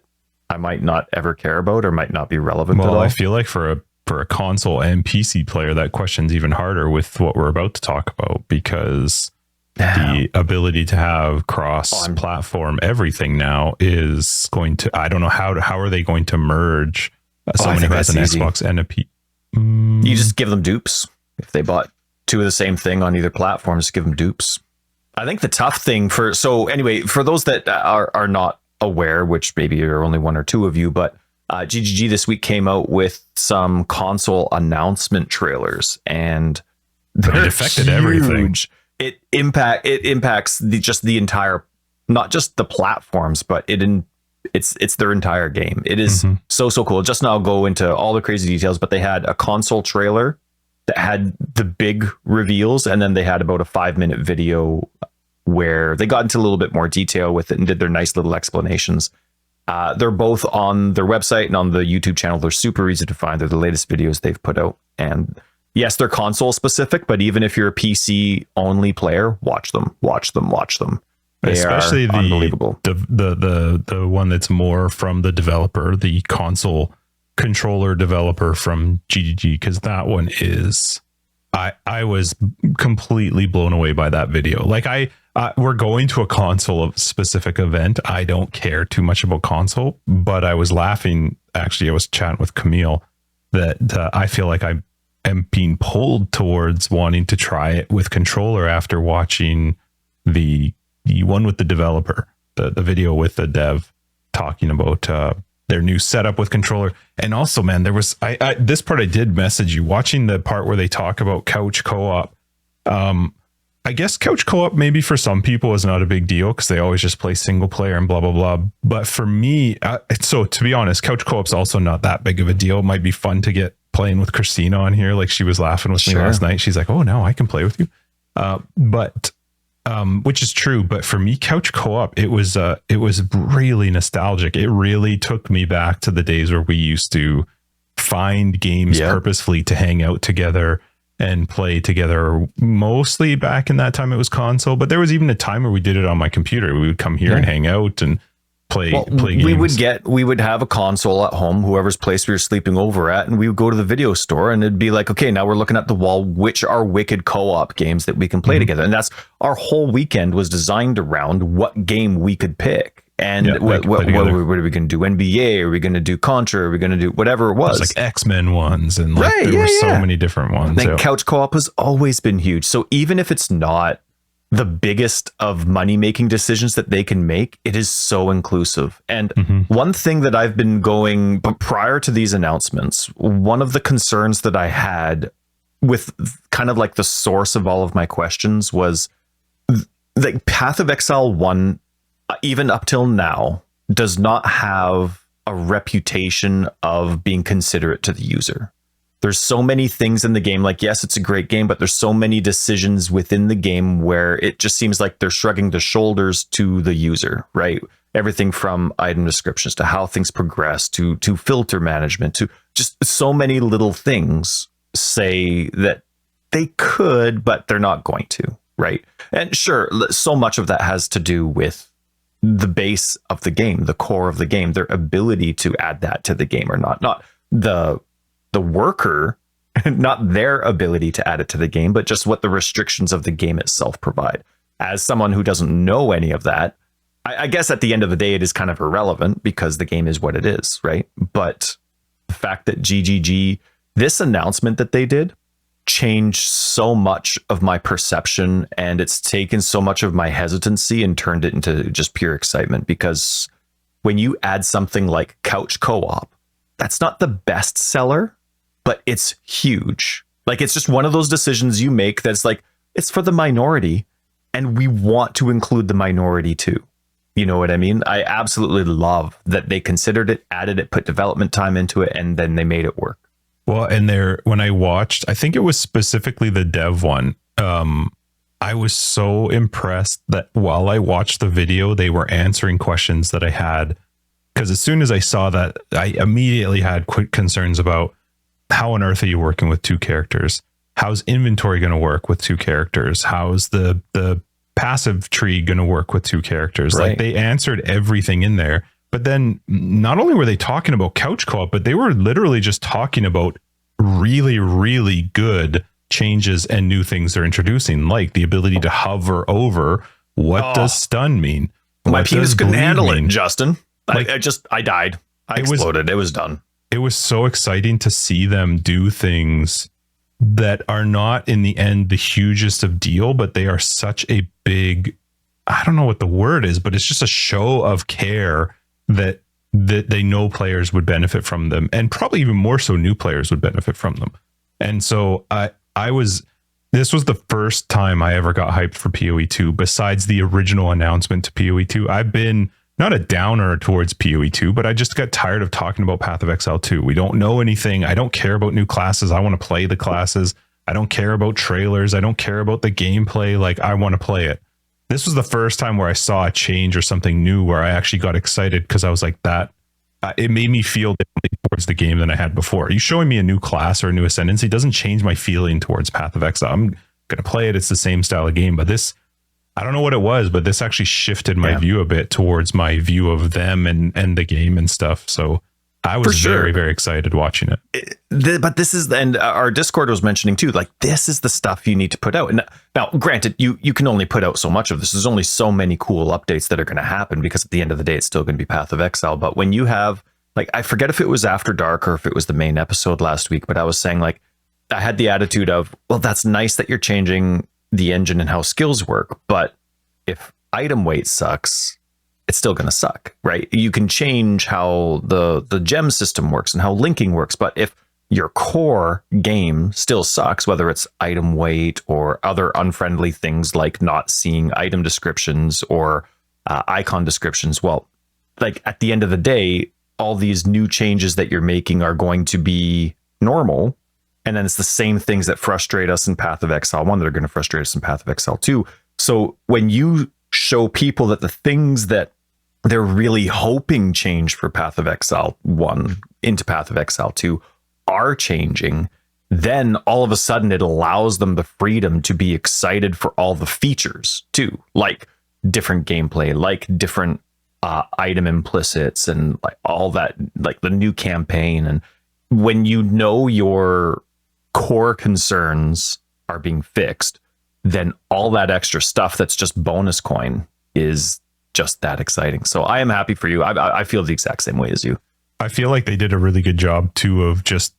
I might not ever care about or might not be relevant at all? I feel like for a console and PC player, that question's even harder with what we're about to talk about, because the ability to have cross-platform everything now is going to, I don't know how are they going to merge someone who has an Xbox and a PC? You just give them dupes. If they bought two of the same thing on either platform, just give them dupes. I think the tough thing for those that are not aware, which maybe are only one or two of you, but GGG this week came out with some console announcement trailers, and it affected everything. It impacts the entire, not just the platforms, but it's their entire game. It is so cool. Just now go into all the crazy details, but they had a console trailer that had the big reveals, and then they had about a 5-minute video where they got into a little bit more detail with it and did their nice little explanations. They're both on their website and on the YouTube channel. They're super easy to find. They're the latest videos they've put out, and yes, they're console specific, but even if you're a PC only player, watch them. They especially are unbelievable. The one that's more from the developer, the console controller developer from GGG, because that one is, I was completely blown away by that video. Like we're going to a console specific event. I don't care too much about console, but I was laughing. Actually, I was chatting with Camille that I feel like I am being pulled towards wanting to try it with controller after watching the one with the developer, the video with the dev talking about their new setup with controller. And also, man, there was this part I did message you, watching the part where they talk about couch co-op. I guess couch co-op maybe for some people is not a big deal because they always just play single player and blah blah blah. But for me, so to be honest, couch co-op's also not that big of a deal. It might be fun to get playing with Christina on here. Like she was laughing with me last night. She's like, "Oh no, I can play with you." But which is true. But for me, couch co-op, it was really nostalgic. It really took me back to the days where we used to find games purposefully to hang out together and play together. Mostly back in that time it was console, but there was even a time where we did it on my computer. We would come here and hang out and play games. We would have a console at home, whoever's place we were sleeping over at, and we would go to the video store and it'd be like, okay, now we're looking at the wall, which are wicked co-op games that we can play together. And that's our whole weekend was designed around what game we could pick. And Yeah, what play are together. we going to do? NBA? Are we going to do Contra? Are we going to do whatever it was? There's like X-Men ones, and like Right, there yeah, were so yeah. many different ones. Like Yeah. couch co-op has always been huge. So even if it's not the biggest of money-making decisions that they can make, it is so inclusive. And one thing that I've been going, but prior to these announcements, one of the concerns that I had with kind of like the source of all of my questions was like Path of Exile 1, even up till now, does not have a reputation of being considerate to the user. There's so many things in the game. Like, yes, it's a great game, but there's so many decisions within the game where it just seems like they're shrugging the shoulders to the user, right? Everything from item descriptions to how things progress to filter management to just so many little things say that they could, but they're not going to, right? And sure, so much of that has to do with the base of the game, the core of the game, their ability to add that to the game or not the worker, not their ability to add it to the game, but just what the restrictions of the game itself provide. As someone who doesn't know any of that, I guess at the end of the day, it is kind of irrelevant because the game is what it is, right? But the fact that GGG, this announcement that they did, changed so much of my perception, and it's taken so much of my hesitancy and turned it into just pure excitement. Because when you add something like couch co-op, that's not the best seller, but it's huge. Like, it's just one of those decisions you make that's like, it's for the minority, and we want to include the minority too. You know what I mean? I absolutely love that they considered it, added it, put development time into it, and then they made it work. Well, and when I watched, I think it was specifically the dev one. I was so impressed that while I watched the video, they were answering questions that I had. Because as soon as I saw that, I immediately had quick concerns about how on earth are you working with two characters? How's inventory going to work with two characters? How's the passive tree going to work with two characters? Right. Like, they answered everything in there. But then not only were they talking about couch co-op, but they were literally just talking about really, really good changes and new things they're introducing, like the ability to hover over. What does stun mean? My What penis does couldn't bleed handle mean? it, Justin. Like, I died. I exploded. It was done. It was so exciting to see them do things that are not in the end the hugest of deal, but they are such a big, I don't know what the word is, but it's just a show of care that they know players would benefit from them, and probably even more so new players would benefit from them. And so this was the first time I ever got hyped for PoE 2 besides the original announcement to PoE 2. I've been not a downer towards PoE 2, but I just got tired of talking about Path of Exile 2. We don't know anything. I don't care about new classes. I want to play the classes. I don't care about trailers. I don't care about the gameplay. Like, I want to play it. This was the first time where I saw a change or something new where I actually got excited, because I was like, that it made me feel differently towards the game than I had before. Are you showing me a new class or a new ascendancy? It doesn't change my feeling towards Path of Exile. I'm going to play it. It's the same style of game, but this, I don't know what it was, but this actually shifted my view a bit towards my view of them and the game and stuff. So I was very, very excited watching it. But this is, and our Discord was mentioning too, like, this is the stuff you need to put out. And now, granted, you can only put out so much of this. There's only so many cool updates that are going to happen, because at the end of the day, it's still going to be Path of Exile. But when you have, like, I forget if it was After Dark or if it was the main episode last week, but I was saying, like, I had the attitude of, well, that's nice that you're changing the engine and how skills work, but if item weight sucks, it's still going to suck, right? You can change how the gem system works and how linking works, but if your core game still sucks, whether it's item weight or other unfriendly things like not seeing item descriptions or icon descriptions, well, like, at the end of the day, all these new changes that you're making are going to be normal. And then it's the same things that frustrate us in Path of Exile 1 that are going to frustrate us in Path of Exile 2. So when you show people that the things that they're really hoping change for Path of Exile 1 into Path of Exile 2 are changing, then all of a sudden it allows them the freedom to be excited for all the features too, like different gameplay, like different item implicits, and like all that, like the new campaign. And when you know your core concerns are being fixed, then all that extra stuff that's just bonus coin is just that exciting. So I am happy for you. I feel the exact same way as you. I feel like they did a really good job too of just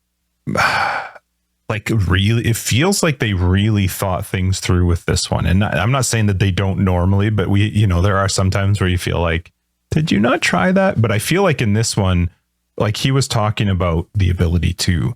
like really, it feels like they really thought things through with this one. And I'm not saying that they don't normally, but there are some times where you feel like, did you not try that? But I feel like in this one, like he was talking about the ability to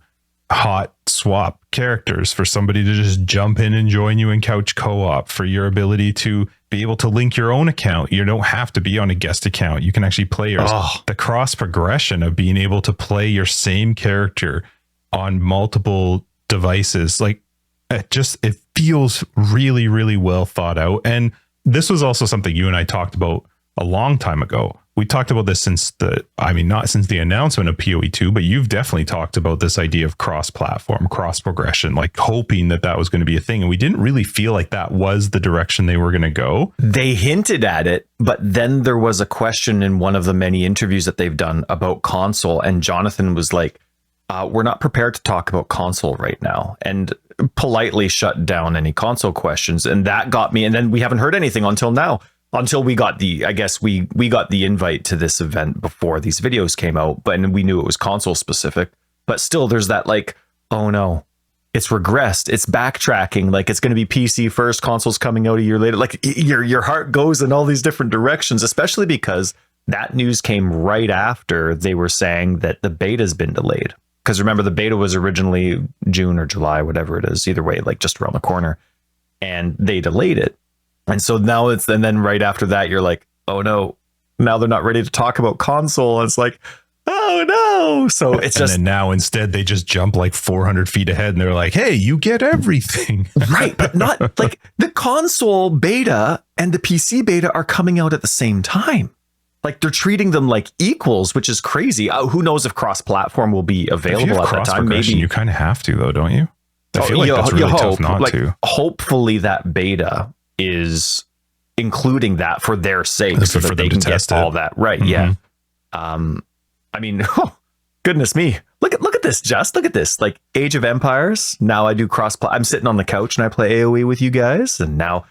hot swap characters, for somebody to just jump in and join you in couch co-op, for your ability to be able to link your own account. You don't have to be on a guest account. You can actually play yours. The cross progression of being able to play your same character on multiple devices, like it feels really, really well thought out. And this was also something you and I talked about a long time ago. We talked about this not since the announcement of PoE 2, but you've definitely talked about this idea of cross-platform, cross-progression, like hoping that was going to be a thing. And we didn't really feel like that was the direction they were going to go. They hinted at it, but then there was a question in one of the many interviews that they've done about console. And Jonathan was like, we're not prepared to talk about console right now, and politely shut down any console questions. And that got me. And then we haven't heard anything until now. Until we got we got the invite to this event before these videos came out, but we knew it was console specific. But still, there's that like, oh no, it's regressed, it's backtracking, like it's going to be PC first, consoles coming out a year later. Like your heart goes in all these different directions, especially because that news came right after they were saying that the beta's been delayed. Because remember, the beta was originally June or July, whatever it is, either way, like just around the corner, and they delayed it. And so now and then right after that, you're like, oh no, now they're not ready to talk about console. And it's like, oh no. So it's and then now instead they just jump like 400 feet ahead and they're like, hey, you get everything. Right. But not like the console beta and the PC beta are coming out at the same time. Like they're treating them like equals, which is crazy. Who knows if cross-platform will be available at that time? Maybe you kind of have to though, don't you? I feel like that's really tough not to. Hopefully that beta is including that for their sake, so that they can get all that right. Mm-hmm. Yeah. I mean, goodness me, look at this. Just look at this. Like Age of Empires. Now I do I'm sitting on the couch and I play AoE with you guys, and now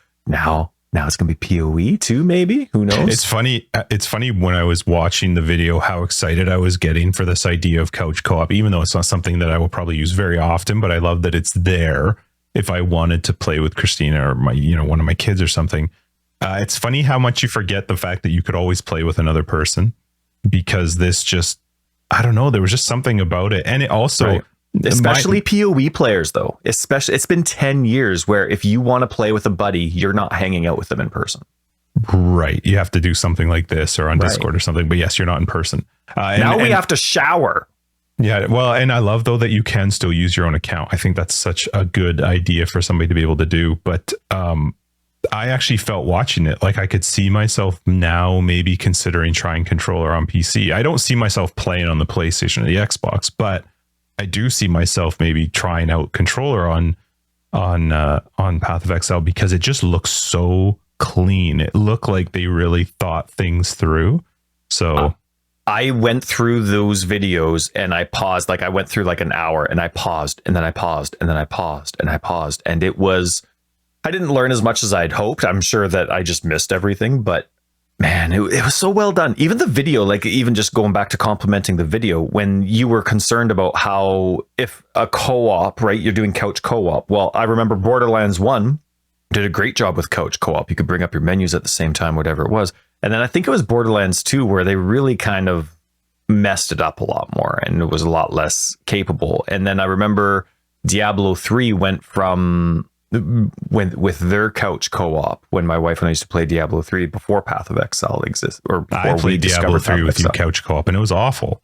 it's gonna be PoE too. Maybe, who knows? It's funny. It's funny when I was watching the video how excited I was getting for this idea of couch co-op, even though it's not something that I will probably use very often. But I love that it's there if I wanted to play with Christina or one of my kids or something. It's funny how much you forget the fact that you could always play with another person, because this just, I don't know, there was just something about it. And it also, right. Especially PoE players though, it's been 10 years where if you want to play with a buddy, you're not hanging out with them in person. Right. You have to do something like this or on Discord or something, but yes, you're not in person. Now we have to shower. Yeah, well, and I love though that you can still use your own account. I think that's such a good idea for somebody to be able to do. But I actually felt watching it like I could see myself now maybe considering trying controller on PC. I don't see myself playing on the PlayStation or the Xbox, but I do see myself maybe trying out controller on Path of Exile, because it just looks so clean. It looked like they really thought things through. So. I went through those videos and I paused, like I went through like an hour and I paused and then I paused and then I paused and I paused. And I didn't learn as much as I'd hoped. I'm sure that I just missed everything, but man, it was so well done. Even the video, like even just going back to complimenting the video, when you were concerned about how if a co-op, right, you're doing couch co-op. Well, I remember Borderlands 1 did a great job with couch co-op. You could bring up your menus at the same time, whatever it was. And then I think it was Borderlands 2 where they really kind of messed it up a lot more and it was a lot less capable. And then I remember Diablo 3 went from with their couch co-op when my wife and I used to play Diablo 3 before Path of Exile exists, or before I played Diablo 3 with you couch co-op and it was awful.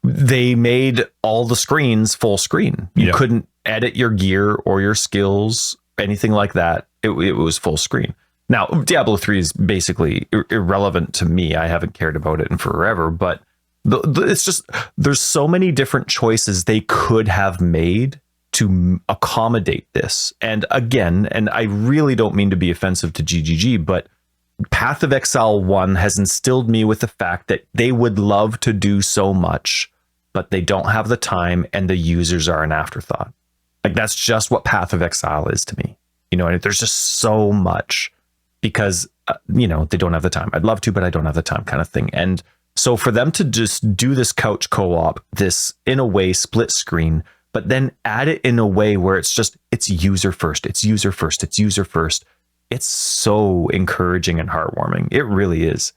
They made all the screens full screen. You couldn't edit your gear or your skills, anything like that. It was full screen. Now, Diablo 3 is basically irrelevant to me. I haven't cared about it in forever, but it's just, there's so many different choices they could have made to accommodate this. And again, and I really don't mean to be offensive to GGG, but Path of Exile 1 has instilled me with the fact that they would love to do so much, but they don't have the time and the users are an afterthought. Like that's just what Path of Exile is to me. You know, and there's just so much because, they don't have the time. I'd love to, but I don't have the time kind of thing. And so for them to just do this couch co-op, this in a way split screen, but then add it in a way where it's user first. It's user first. It's user first. It's so encouraging and heartwarming. It really is.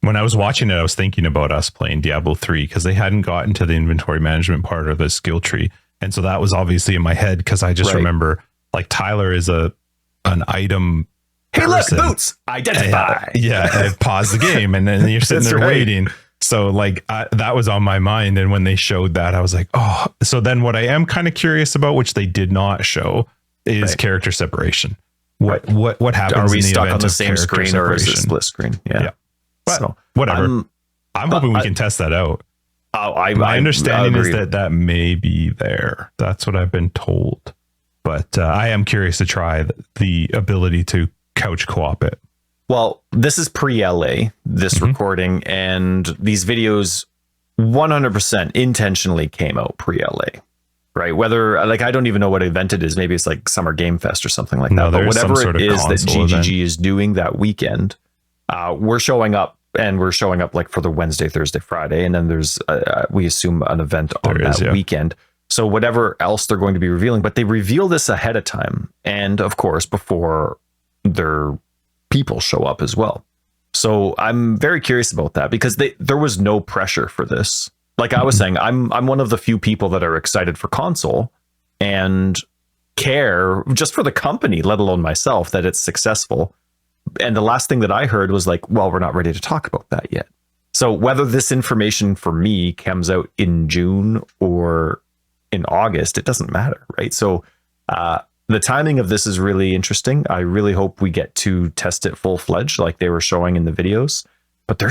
When I was watching it, I was thinking about us playing Diablo 3 because they hadn't gotten to the inventory management part of the skill tree. And so that was obviously in my head because I just remember like Tyler is an item. Hey, person. Look, boots, identify. Yeah, pause the game and then you're sitting there waiting. So like that was on my mind. And when they showed that, I was like, oh, so then what I am kind of curious about, which they did not show, is character separation. What happens? Are we in the stuck event on the of same screen separation? or is it split screen? Yeah. But so whatever. I'm hoping we can test that out. My understanding is that may be there. That's what I've been told. But I am curious to try the ability to couch co-op it. Well, this is pre-LA, this recording, and these videos 100% intentionally came out pre-LA, right? Whether, like, I don't even know what event it is. Maybe it's like Summer Game Fest or something like that. But whatever it is that GGG is doing that weekend, we're showing up, and we're showing up like for the Wednesday, Thursday, Friday. And then there's, we assume, an event on that weekend. So whatever else they're going to be revealing, but they reveal this ahead of time. And of course, before their people show up as well. So I'm very curious about that because there was no pressure for this. Like I was saying, I'm one of the few people that are excited for console and care just for the company, let alone myself, that it's successful. And the last thing that I heard was like, well, we're not ready to talk about that yet. So whether this information for me comes out in June or in August, it doesn't matter, right? So the timing of this is really interesting. I really hope we get to test it full-fledged like they were showing in the videos. But there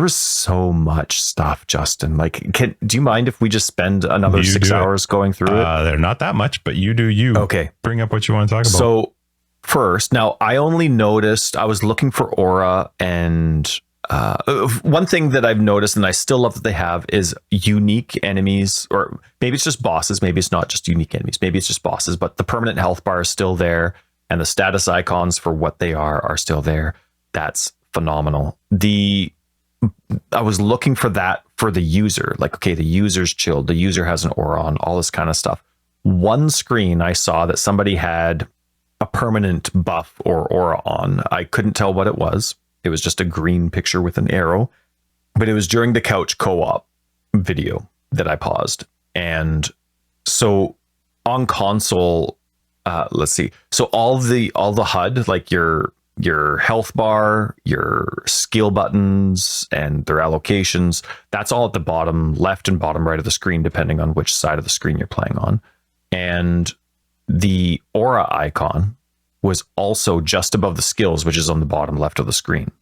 was so much stuff, Justin. Like, do you mind if we just spend another 6 hours going through it? They're not that much, but you do you. Okay. Bring up what you want to talk about. So first, now I only noticed, I was looking for aura, and one thing that I've noticed, and I still love that they have, is unique enemies, or maybe it's just bosses. Maybe it's not just unique enemies. Maybe it's just bosses, but the permanent health bar is still there, and the status icons for what they are still there. That's phenomenal. I was looking for that for the user. Like, okay, the user's chilled. The user has an aura on, all this kind of stuff. One screen I saw that somebody had a permanent buff or aura on. I couldn't tell what it was. It was just a green picture with an arrow, but it was during the couch co-op video that I paused. And so on console, let's see. So all the HUD, like your health bar, your skill buttons and their allocations, that's all at the bottom left and bottom right of the screen, depending on which side of the screen you're playing on. And the aura icon was also just above the skills, which is on the bottom left of the screen,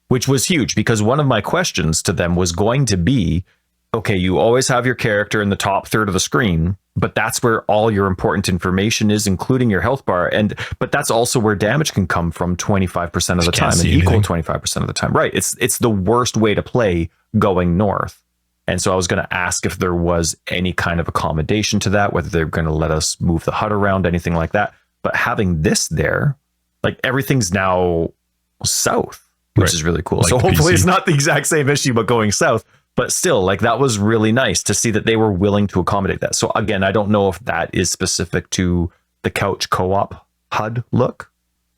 which was huge because one of my questions to them was going to be, okay, you always have your character in the top third of the screen, but that's where all your important information is, including your health bar. But that's also where damage can come from 25% of the time and equal 25% of the time. Right. It's the worst way to play going north. And so I was going to ask if there was any kind of accommodation to that, whether they're going to let us move the HUD around, anything like that. But having this there, like everything's now south, which is really cool. Like so hopefully PC. It's not the exact same issue, but going south. But still, like that was really nice to see that they were willing to accommodate that. So again, I don't know if that is specific to the couch co-op HUD look,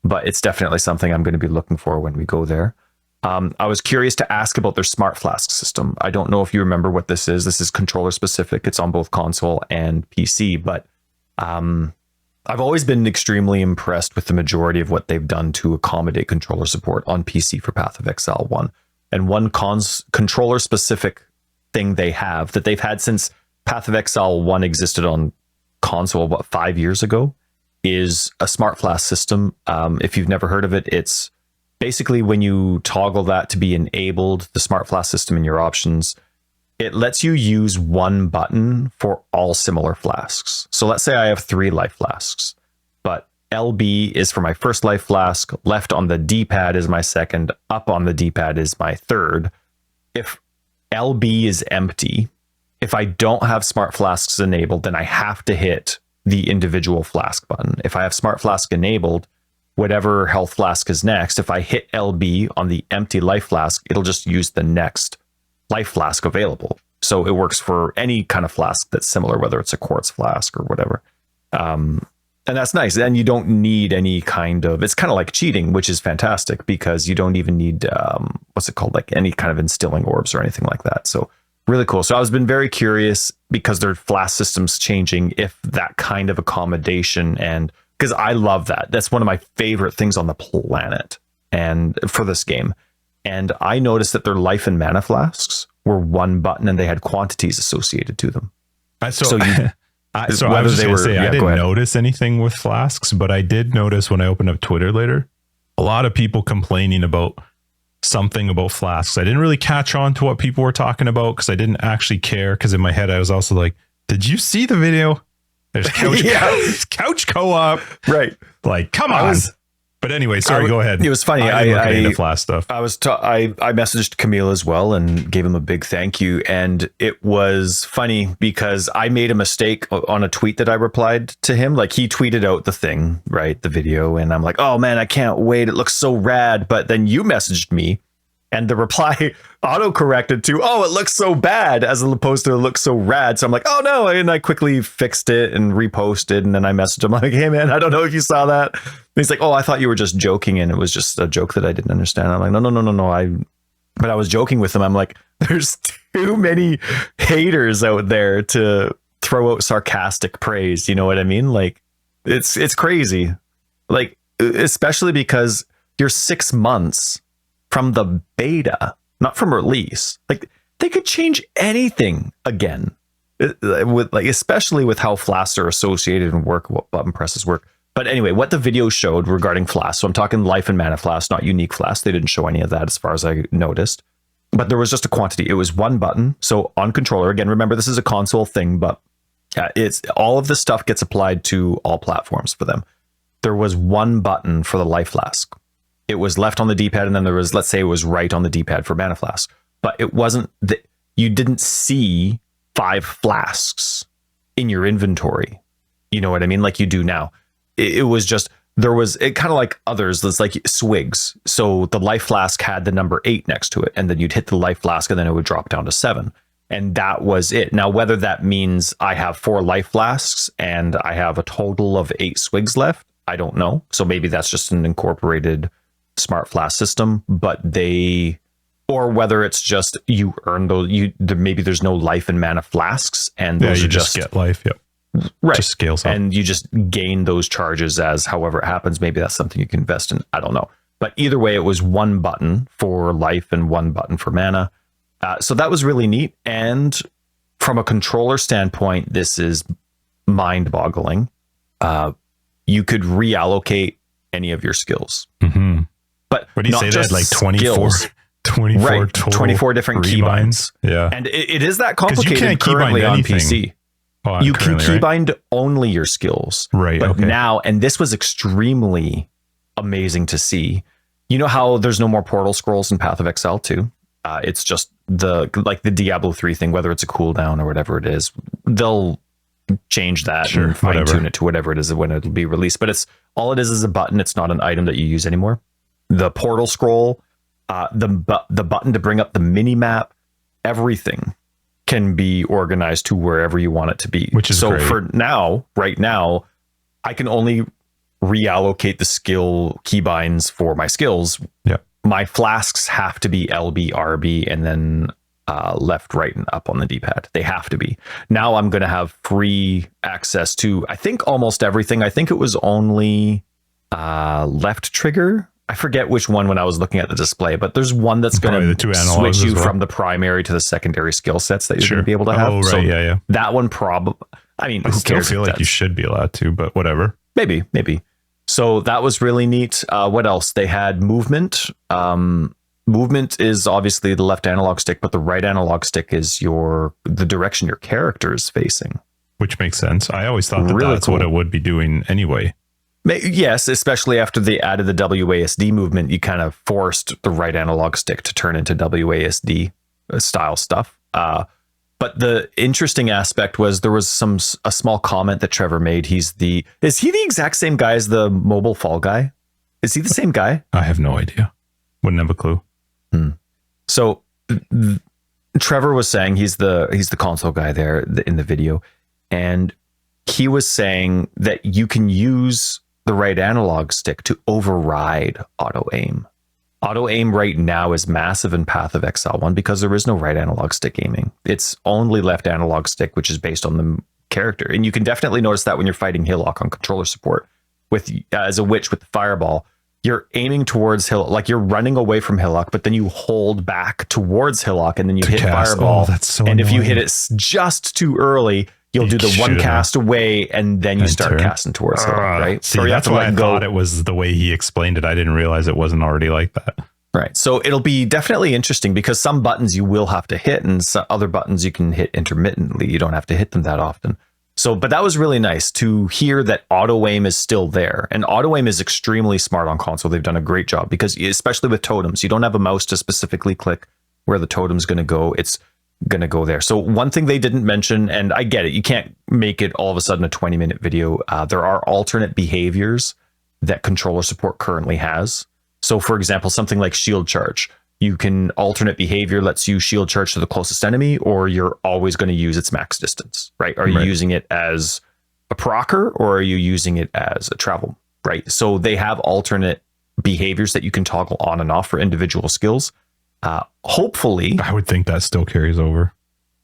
but it's definitely something I'm going to be looking for when we go there. I was curious to ask about their smart flask system. I don't know if you remember what this is. This is controller specific. It's on both console and PC, but I've always been extremely impressed with the majority of what they've done to accommodate controller support on PC for Path of Exile 1. And one controller specific thing they have that they've had since Path of Exile 1 existed on console, 5 years ago, is a smart flask system. If you've never heard of it, it's basically when you toggle that to be enabled, the smart flask system in your options, it lets you use one button for all similar flasks. So let's say I have 3 life flasks, but LB is for my first life flask, left on the D-pad is my second, up on the D-pad is my third. If LB is empty, if I don't have smart flasks enabled, then I have to hit the individual flask button. If I have smart flask enabled, whatever health flask is next, if I hit LB on the empty life flask, it'll just use the next life flask available. So it works for any kind of flask that's similar, whether it's a quartz flask or whatever. And that's nice. And you don't need any kind of, it's kind of like cheating, which is fantastic because you don't even need, what's it called? Like any kind of instilling orbs or anything like that. So really cool. So I've been very curious because their flask system's changing, if that kind of accommodation, and because I love that. That's one of my favorite things on the planet and for this game. And I noticed that their life and mana flasks were one button and they had quantities associated to them. So I was just going to say, I didn't notice anything with flasks, but I did notice when I opened up Twitter later, a lot of people complaining about something about flasks. I didn't really catch on to what people were talking about because I didn't actually care. Because in my head, I was also like, did you see the video? There's couch co-op. Right. Like, come on. But anyway, sorry, go ahead. It was funny. I flash stuff. I messaged Camille as well and gave him a big thank you. And it was funny because I made a mistake on a tweet that I replied to him. Like, he tweeted out the thing, right? The video. And I'm like, oh man, I can't wait. It looks so rad. But then you messaged me and the reply auto corrected to, oh, it looks so bad, as opposed to it looks so rad. So I'm like, oh no. And I quickly fixed it and reposted. And then I messaged him like, hey man, I don't know if you saw that. And he's like, oh, I thought you were just joking. And it was just a joke that I didn't understand. I'm like, no. But I was joking with him. I'm like, there's too many haters out there to throw out sarcastic praise. You know what I mean? Like, it's crazy. Like, especially because you're 6 months from the beta, not from release. Like, they could change anything again, with like, especially with how flasks are associated and work, what button presses work. But anyway, what the video showed regarding flasks, so I'm talking life and mana flasks, not unique flasks. They didn't show any of that as far as I noticed, but there was just a quantity. It was one button. So on controller, again, remember this is a console thing, but it's all of this stuff gets applied to all platforms for them. There was one button for the life flask. It was left on the D-pad, and then there was, let's say it was right on the D-pad for mana flask. But it wasn't that you didn't see 5 flasks in your inventory. You know what I mean? Like you do now. It was just, there was, it kind of like others, it's like swigs. So the life flask had the number 8 next to it, and then you'd hit the life flask and then it would drop down to 7. And that was it. Now, whether that means I have 4 life flasks and I have a total of 8 swigs left, I don't know. So maybe that's just an incorporated smart flask system, but or whether it's just you earn those, maybe there's no life and mana flasks, and those you are just get life. Yep. Right. Just scales up. And you just gain those charges as however it happens. Maybe that's something you can invest in. I don't know. But either way, it was one button for life and one button for mana. So that was really neat. And from a controller standpoint, this is mind-boggling. You could reallocate any of your skills. Mm-hmm. But what do you not say just that? Like 24, skills. 24 right, total 24 different keybinds. Yeah. And it is that complicated you can't currently on anything. PC. You can keybind only your skills. Right. But okay. now, and this was extremely amazing to see. You know how there's no more portal scrolls in Path of Exile 2? It's just the Diablo 3 thing, whether it's a cooldown or whatever it is. They'll change that and fine tune it to whatever it is when it'll be released. But all it is a button. It's not an item that you use anymore. The portal scroll, the button to bring up the mini map, everything can be organized to wherever you want it to be. Which is so great. For now, right now, I can only reallocate the skill keybinds for my skills. Yeah. My flasks have to be LB, RB, and then left, right, and up on the D-pad. They have to be. Now I'm going to have free access to, I think, almost everything. I think it was only left trigger. I forget which one when I was looking at the display, but there's one that's going to switch you from the primary to the secondary skill sets that you're going to be able to have. Oh, right. So yeah. that one probably, I mean, I still feel like you should be allowed to, but whatever. Maybe. So that was really neat. What else? They had movement. Movement is obviously the left analog stick, but the right analog stick is the direction your character is facing. Which makes sense. I always thought that's cool. what it would be doing anyway. Yes, especially after they added the WASD movement, you kind of forced the right analog stick to turn into WASD style stuff. But the interesting aspect was there was a small comment that Trevor made. Is he the exact same guy as the mobile fall guy? Is he the same guy? I have no idea. Wouldn't have a clue. So Trevor was saying he's the console guy there in the video, and he was saying that you can use the right analog stick to override auto aim. Auto aim right now is massive in Path of Exile 1 because there is no right analog stick aiming. It's only left analog stick, which is based on the character. And you can definitely notice that when you're fighting Hillock on controller support with as a witch with the fireball, you're aiming towards Hillock, like you're running away from Hillock, but then you hold back towards Hillock and then you hit fireball. That's so and annoying. if you hit it just too early, you'll do the one cast away and then you start casting towards Hillock, right? See, that's why I thought it was the way he explained it. I didn't realize it wasn't already like that. Right. So it'll be definitely interesting because some buttons you will have to hit and some other buttons you can hit intermittently. You don't have to hit them that often. So, but that was really nice to hear that auto aim is still there. And auto aim is extremely smart on console. They've done a great job because especially with totems, you don't have a mouse to specifically click where the totem's going to go. It's going to go there. So one thing they didn't mention, and I get it, you can't make it all of a sudden a 20-minute video. There are alternate behaviors that controller support currently has. So for example, something like shield charge, you can alternate behavior lets you shield charge to the closest enemy, or you're always going to use its max distance, right? Are you using it as a procer or are you using it as a travel, right? So they have alternate behaviors that you can toggle on and off for individual skills. Hopefully, I would think that still carries over.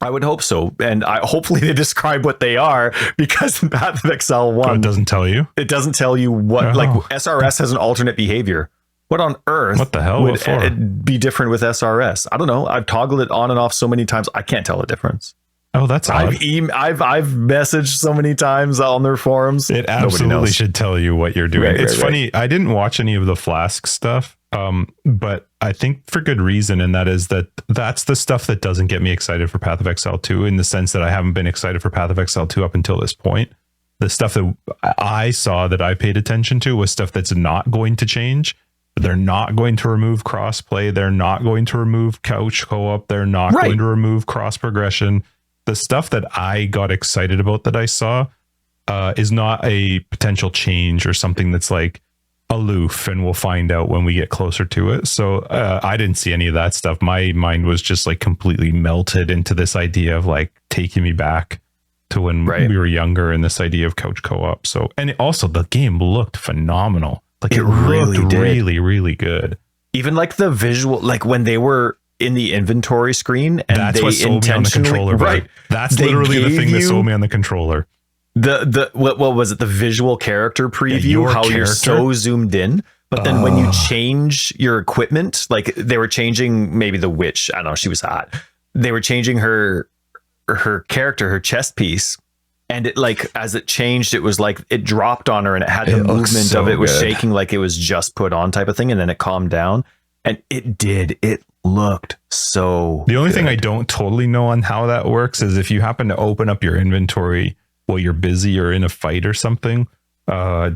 I would hope so. And hopefully they describe what they are, because in Path of Exile 1, But it doesn't tell you. It doesn't tell you what, like SRS has an alternate behavior. What on earth What the hell would be different with SRS? I don't know. I've toggled it on and off so many times. I can't tell the difference. Oh, that's odd. I've messaged so many times on their forums. It absolutely should tell you what you're doing. It's funny. I didn't watch any of the Flask stuff, but I think for good reason. And that's the stuff that doesn't get me excited for Path of Exile 2, in the sense that I haven't been excited for Path of Exile 2 up until this point. The stuff that I saw that I paid attention to was stuff that's not going to change. They're not going to remove crossplay. They're not going to remove couch co-op. They're not going to remove cross progression. The stuff that I got excited about that I saw is not a potential change or something that's like aloof, and we'll find out when we get closer to it. So I didn't see any of that stuff. My mind was just like completely melted into this idea of like taking me back to when we were younger, and this idea of couch co-op. So, and also the game looked phenomenal. Like it really looked really, really good. Even like the visual, like when they were in the inventory screen, and that's they what sold me on the controller. Right. That's literally the thing that sold me on the controller. What was it? The visual character preview, how you're so zoomed in. But then when you change your equipment, like they were changing maybe the witch, I don't know, she was hot. They were changing her character, her chest piece. And it, like, as it changed, it was like it dropped on her, and it had the movement of it was shaking like it was just put on type of thing. And then it calmed down, and it looked so The only thing I don't totally know on how that works is if you happen to open up your inventory while you're busy or in a fight or something. I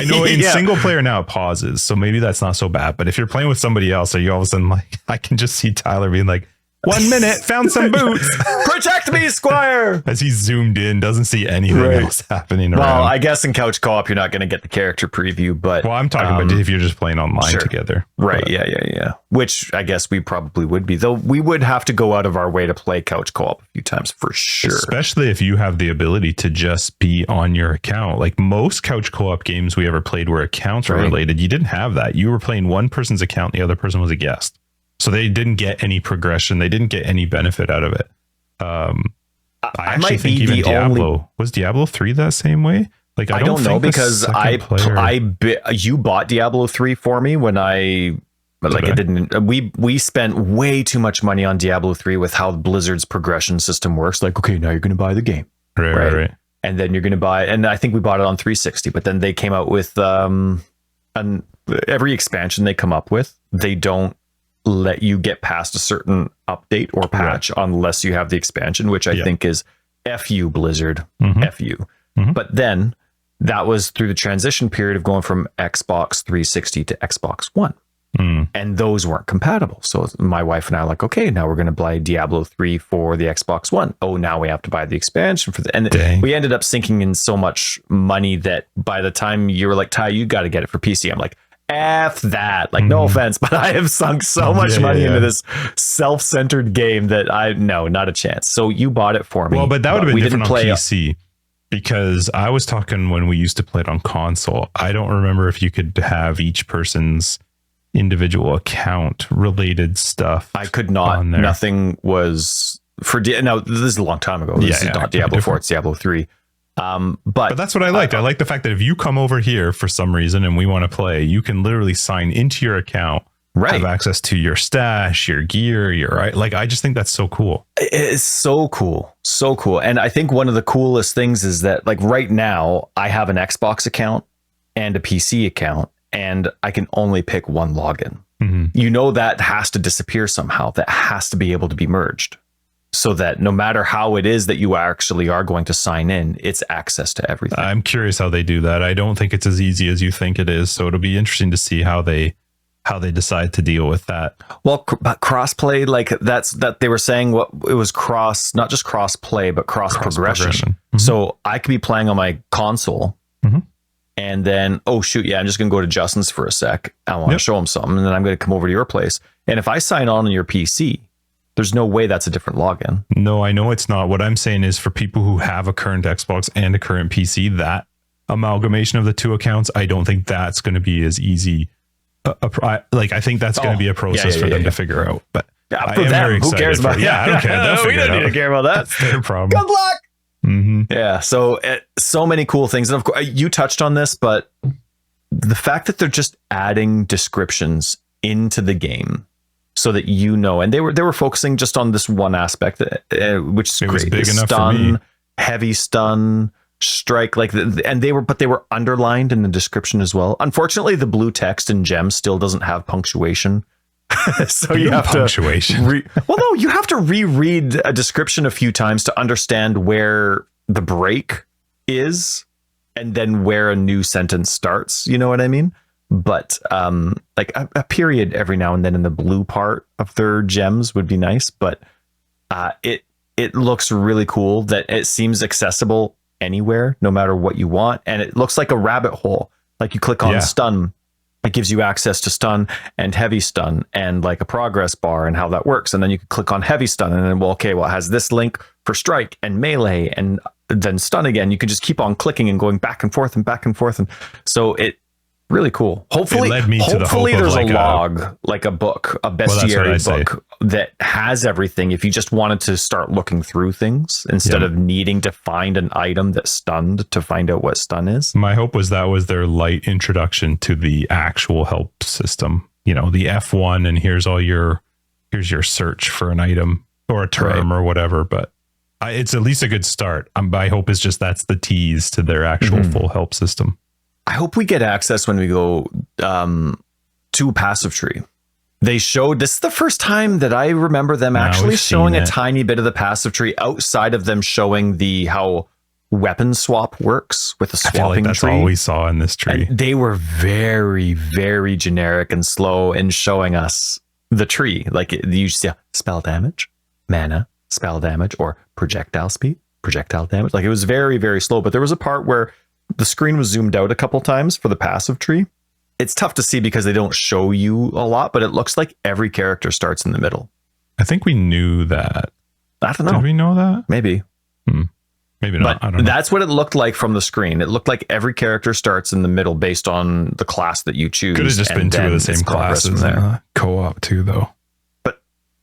know in single player now it pauses, so maybe that's not so bad. But if you're playing with somebody else, are you all of a sudden like, I can just see Tyler being like, 1 minute, found some boots. Protect me, Squire. As he's zoomed in, doesn't see anything else happening around. Well, I guess in couch co-op, you're not going to get the character preview, but I'm talking about if you're just playing online together. Right. But, yeah. Which I guess we probably would be, though we would have to go out of our way to play couch co-op a few times for sure. Especially if you have the ability to just be on your account. Like most couch co-op games we ever played where accounts were related, you didn't have that. You were playing one person's account, the other person was a guest. So they didn't get any progression. They didn't get any benefit out of it. I actually think even Diablo was Diablo 3 that same way. Like I don't know, because you bought Diablo 3 for me when it didn't. We spent way too much money on Diablo 3 with how Blizzard's progression system works. Like, okay, now you're going to buy the game, right, and then you're going to buy. And I think we bought it on 360. But then they came out with every expansion they come up with, they don't let you get past a certain update or patch unless you have the expansion, which I think is FU Blizzard, FU. But then that was through the transition period of going from Xbox 360 to Xbox One. and those weren't compatible. So my wife and I are like, okay, now we're going to buy Diablo 3 for the Xbox One. Oh, now we have to buy the expansion for the, and Dang. we ended up sinking in so much money that by the time you were like, Ty, you got to get it for PC. I'm like, F that. Like, no offense, but I have sunk so much money into this self-centered game that no, not a chance. So you bought it for me. Well, but that would have been different on play PC. Because I was talking when we used to play it on console. I don't remember if you could have each person's individual account related stuff. I could not. Nothing was for now. This is a long time ago. This is not Diablo 4. It's Diablo 3. But that's what I liked. I like the fact that if you come over here for some reason and we want to play, you can literally sign into your account. Right. Have access to your stash, your gear, I just think that's so cool. It's so cool. So cool. And I think one of the coolest things is that like right now I have an Xbox account and a PC account and I can only pick one login. You know, that has to disappear somehow. That has to be able to be merged so that no matter how it is that you actually are going to sign in, it's access to everything. I'm curious how they do that. I don't think it's as easy as you think it is. So it'll be interesting to see how they decide to deal with that. Well, but crossplay, like that they were saying it was not just crossplay, but cross progression. So I could be playing on my console and then, oh shoot, yeah, I'm just going to go to Justin's for a sec. I want to show him something. And then I'm going to come over to your place. And if I sign on your PC, there's no way that's a different login. No, I know it's not. What I'm saying is for people who have a current Xbox and a current PC, that amalgamation of the two accounts, I don't think that's going to be as easy. I think that's going to be a process for them to figure out. But I am very excited. Who cares about that? I don't care. We don't need to care about that. That's their problem. Good luck. Yeah. So so many cool things. And of course, you touched on this, but the fact that they're just adding descriptions into the game so that you know, and they were focusing just on this one aspect, which is great. Big enough stun, for me. Heavy stun, strike, and they were underlined in the description as well. Unfortunately, the blue text in gems still doesn't have punctuation. So you have punctuation. You have to reread a description a few times to understand where the break is and then where a new sentence starts. You know what I mean? But like a period every now and then in the blue part of their gems would be nice. But it looks really cool that it seems accessible anywhere, no matter what you want. And it looks like a rabbit hole. Like you click on stun, it gives you access to stun and heavy stun and like a progress bar and how that works. And then you can click on heavy stun and then, it has this link for strike and melee and then stun again. You can just keep on clicking and going back and forth and back and forth. And so really cool. Hopefully there's a log, like a book, a bestiary book that has everything. If you just wanted to start looking through things instead of needing to find an item that's stunned to find out what stun is. My hope was that was their light introduction to the actual help system. You know, the F1 and here's your search for an item or a term or whatever. But it's at least a good start. My hope is just that's the tease to their actual full help system. I hope we get access when we go to Passive Tree. They showed, this is the first time that I remember them actually showing a tiny bit of the Passive Tree outside of them showing how weapon swap works with the swapping tree. I feel like that's all we saw in this tree. And they were very, very generic and slow in showing us the tree. Like you see spell damage, mana, spell damage, or projectile speed, projectile damage. Like it was very, very slow. But there was a part where the screen was zoomed out a couple times for the passive tree. It's tough to see because they don't show you a lot, but it looks like every character starts in the middle. I think we knew that. I don't know. Did we know that? Maybe. Maybe not. But I don't know. That's what it looked like from the screen. It looked like every character starts in the middle based on the class that you choose. Could have just been two of the same classes in co-op too, though.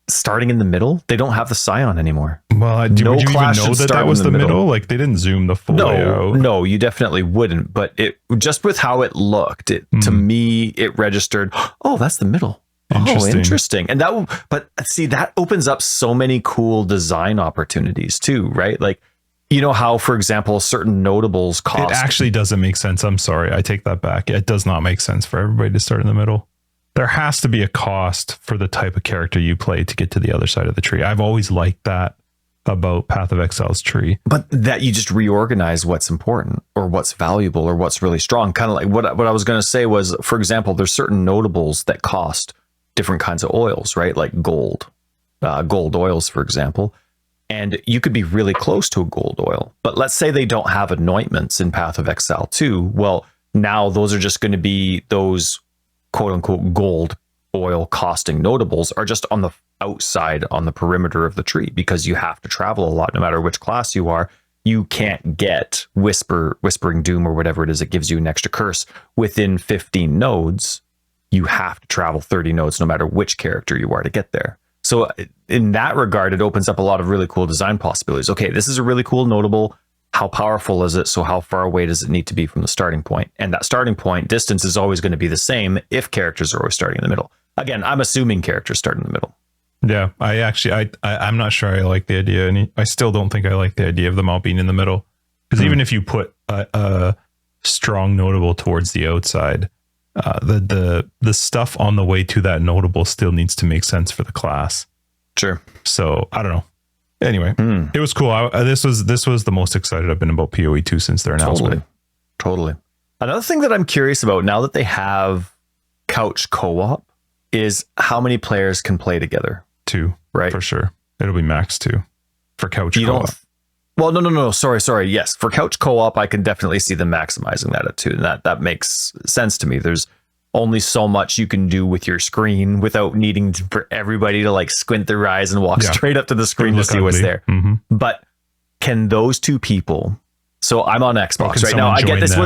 Starting in the middle, they don't have the scion anymore. Well, would you even know that was the middle? Like they didn't zoom the full layout. No, you definitely wouldn't. But it just with how it looked, to me, it registered. Oh, that's the middle. Interesting. And that opens up so many cool design opportunities too, right? Like, you know how, for example, certain notables cost. It actually doesn't make sense. I'm sorry, I take that back. It does not make sense for everybody to start in the middle. There has to be a cost for the type of character you play to get to the other side of the tree. I've always liked that. about Path of Exile's tree. But that you just reorganize what's important or what's valuable or what's really strong. Kind of like what I was going to say was, for example, there's certain notables that cost different kinds of oils, right? Like gold oils, for example. And you could be really close to a gold oil, but let's say they don't have anointments in Path of Exile 2. Well, now those are just going to be those quote unquote gold oil costing notables are just on the outside, on the perimeter of the tree, because you have to travel a lot no matter which class you are. You can't get Whispering Doom or whatever it is that gives you an extra curse within 15 nodes. You have to travel 30 nodes no matter which character you are to get there. So in that regard, it opens up a lot of really cool design possibilities. Okay, this is a really cool notable. How powerful is it? So how far away does it need to be from the starting point? And that starting point distance is always going to be the same if characters are always starting in the middle. Again, I'm assuming characters start in the middle. Yeah, I'm not sure I like the idea, and I still don't think I like the idea of them all being in the middle. Because even if you put a strong notable towards the outside, the stuff on the way to that notable still needs to make sense for the class. Sure. So I don't know. Anyway, it was cool. This was the most excited I've been about PoE 2 since their announcement. Totally. Another thing that I'm curious about now that they have couch co-op is how many players can play together. 2, right? For sure. It'll be max 2 for couch co-op. Well, no. Sorry. Yes, for couch co-op, I can definitely see them maximizing that at 2, and that makes sense to me. There's only so much you can do with your screen without needing for everybody to like squint their eyes and walk straight up to the screen to see what's there. Mm-hmm. But can those 2 people? So I'm on Xbox right now. I get this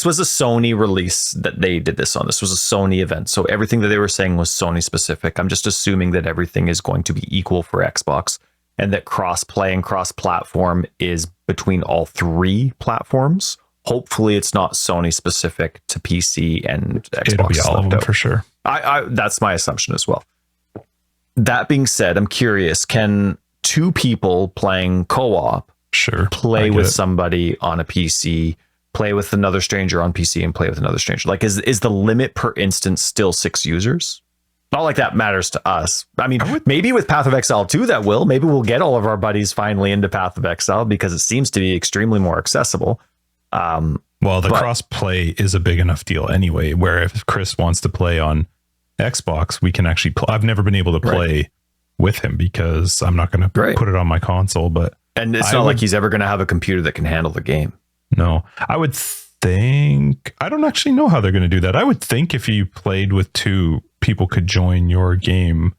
was a Sony release that they did this on. This was a Sony event. So everything that they were saying was Sony specific. I'm just assuming that everything is going to be equal for Xbox and that cross-play and cross-platform is between all 3 platforms. Hopefully it's not Sony specific to PC and Xbox. It'll be all of them for sure. I that's my assumption as well. That being said, I'm curious, can 2 people playing co-op play with somebody on a PC, play with another stranger on PC, and play with another stranger? Like, is the limit per instance still 6 users? Not like that matters to us. I mean, maybe with Path of Exile 2 that will. Maybe we'll get all of our buddies finally into Path of Exile because it seems to be extremely more accessible. Well, the cross play is a big enough deal anyway, where if Chris wants to play on Xbox, we can actually I've never been able to play with him because I'm not going to put it on my console, and it's not like he's ever going to have a computer that can handle the game. No, I would think, I don't actually know how they're going to do that. I would think if you played with 2 people could join your game.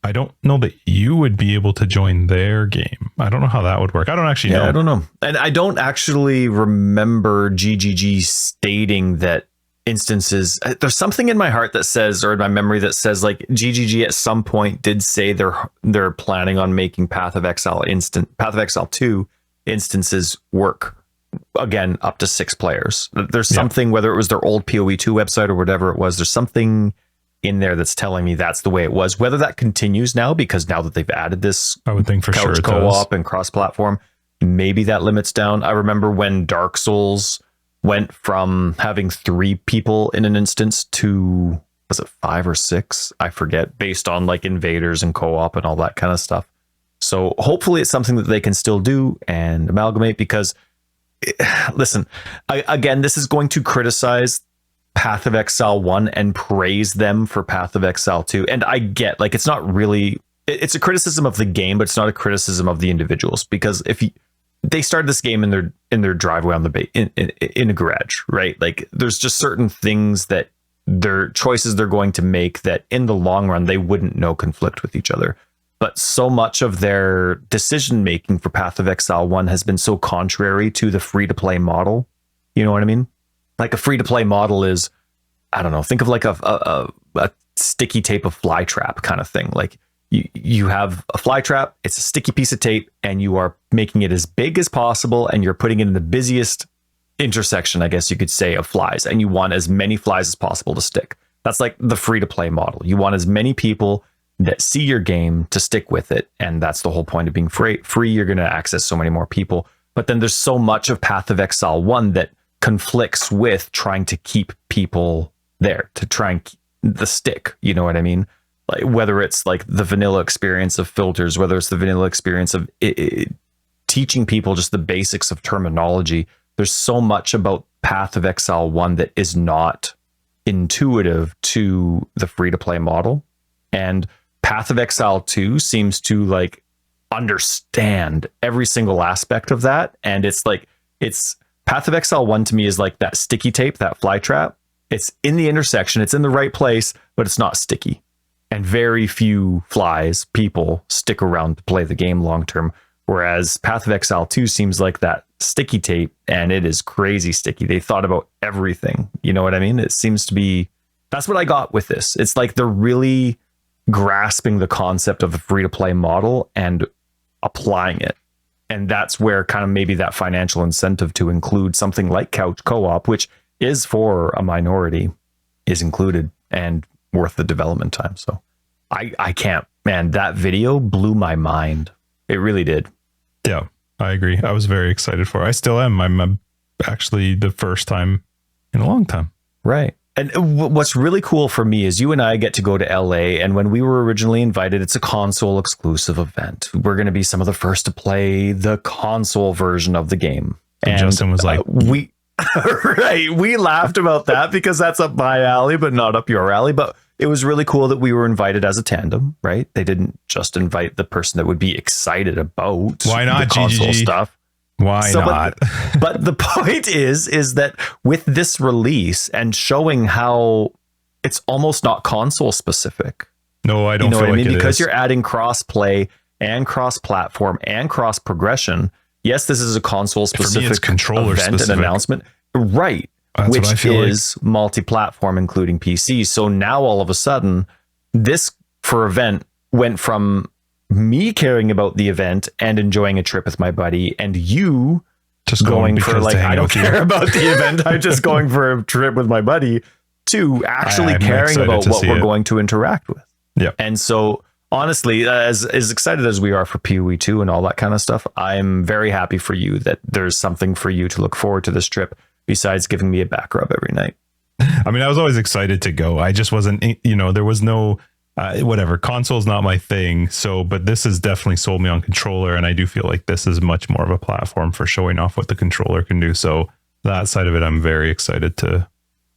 I don't know that you would be able to join their game. I don't know how that would work. I don't actually know. I don't know. And I don't actually remember GGG stating that instances. There's something in my heart that says, or in my memory that says, like GGG at some point did say they're planning on making Path of Exile 2 instances work again up to 6 players. There's something, whether it was their old PoE 2 website or whatever it was, there's something in there that's telling me that's the way it was. Whether that continues now, because now that they've added this, I would think for couch sure co-op and cross-platform, maybe that limits down. I remember when Dark Souls went from having 3 people in an instance to, was it 5 or 6? I forget, based on like invaders and co-op and all that kind of stuff. So hopefully it's something that they can still do and amalgamate, because listen, again, this is going to criticize Path of Exile 1 and praise them for Path of Exile 2. And I get, like, it's not really, it's a criticism of the game, but it's not a criticism of the individuals, because if they started this game in their driveway on the in a garage, right? Like, there's just certain things that their choices they're going to make that in the long run they wouldn't know conflict with each other. But so much of their decision making for Path of Exile 1 has been so contrary to the free to play model. You know what I mean? Like, a free to play model is, I don't know, think of like a sticky tape of fly trap kind of thing. Like, you have a fly trap, it's a sticky piece of tape, and you are making it as big as possible, and you're putting it in the busiest intersection, I guess you could say, of flies, and you want as many flies as possible to stick. That's like the free to play model. You want as many people that see your game to stick with it, and that's the whole point of being free. You're going to access so many more people. But then there's so much of Path of Exile 1 that conflicts with trying to keep people there, to try and keep the stick, you know what I mean? Like, whether it's like the vanilla experience of filters, whether it's the vanilla experience of teaching people just the basics of terminology. There's so much about Path of Exile 1 that is not intuitive to the free-to-play model. And Path of Exile 2 seems to like understand every single aspect of that. And it's Path of Exile 1 to me is like that sticky tape, that fly trap. It's in the intersection, it's in the right place, but it's not sticky. And very few people stick around to play the game long term. Whereas Path of Exile 2 seems like that sticky tape, and it is crazy sticky. They thought about everything. You know what I mean? It seems to be, that's what I got with this. It's like they're really grasping the concept of the free-to-play model and applying it. And that's where kind of maybe that financial incentive to include something like couch co-op, which is for a minority, is included and worth the development time. So I can't, man, that video blew my mind. It really did. Yeah, I agree. I was very excited for it. I still am. I'm actually the first time in a long time. Right. And what's really cool for me is you and I get to go to LA. And when we were originally invited, it's a console exclusive event. We're going to be some of the first to play the console version of the game. And Justin was like, we laughed about that because that's up my alley, but not up your alley. But it was really cool that we were invited as a tandem, right? They didn't just invite the person that would be excited about why not the console GGG stuff. Why not? But the point is that with this release and showing how it's almost not console specific. No, I don't feel like it because is. you're adding cross play and cross platform and cross progression. Yes, this is a console specific controller event specific. and announcement, right? That's what I which feel is multi-platform, including PC. So now all of a sudden, this for event went from me caring about the event and enjoying a trip with my buddy, and you just going for like, I don't care about the event, I'm just going for a trip with my buddy, to actually caring about what we're going to interact with. Yeah. And so honestly, as excited as we are for PoE 2 and all that kind of stuff, I'm very happy for you that there's something for you to look forward to this trip besides giving me a back rub every night. I mean, I was always excited to go. I just wasn't, there was no whatever, console's not my thing. So, but this has definitely sold me on controller. And I do feel like this is much more of a platform for showing off what the controller can do. So that side of it, I'm very excited to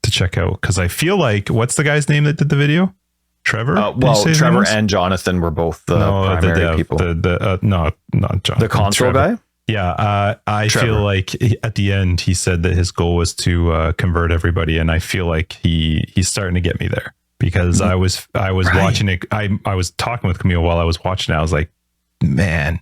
check out. Cause I feel like, what's the guy's name that did the video? Trevor? Well, Trevor and Jonathan were both the primary people. Not Jonathan. The console Trevor. guy? Yeah, I feel like at the end he said that his goal was to convert everybody, and I feel like he's starting to get me there, because I was watching it. I was talking with Camille while I was watching it. I was like, man,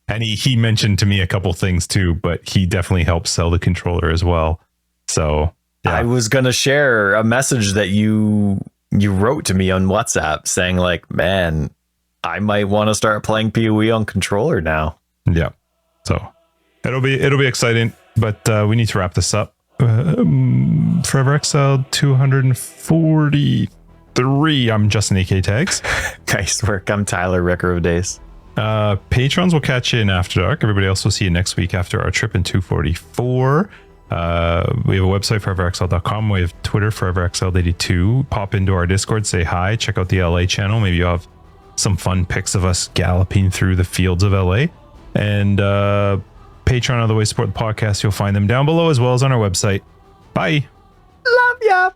and he mentioned to me a couple things too, but he definitely helped sell the controller as well. So yeah. I was gonna share a message that you wrote to me on WhatsApp saying like, man, I might want to start playing PoE on controller now. Yeah. So it'll be exciting, but we need to wrap this up. Forever Exiled 243. I'm Justin AK Tags. Nice work. I'm Tyler, Wrecker of Days. Patrons will catch you in After Dark. Everybody else will see you next week after our trip in 244. We have a website, foreverexiled.com. We have Twitter, foreverexiled82. Pop into our Discord, say hi, check out the LA channel. Maybe you'll have some fun pics of us galloping through the fields of LA. And Patreon, other ways to support the podcast, you'll find them down below as well as on our website. Bye. Love ya.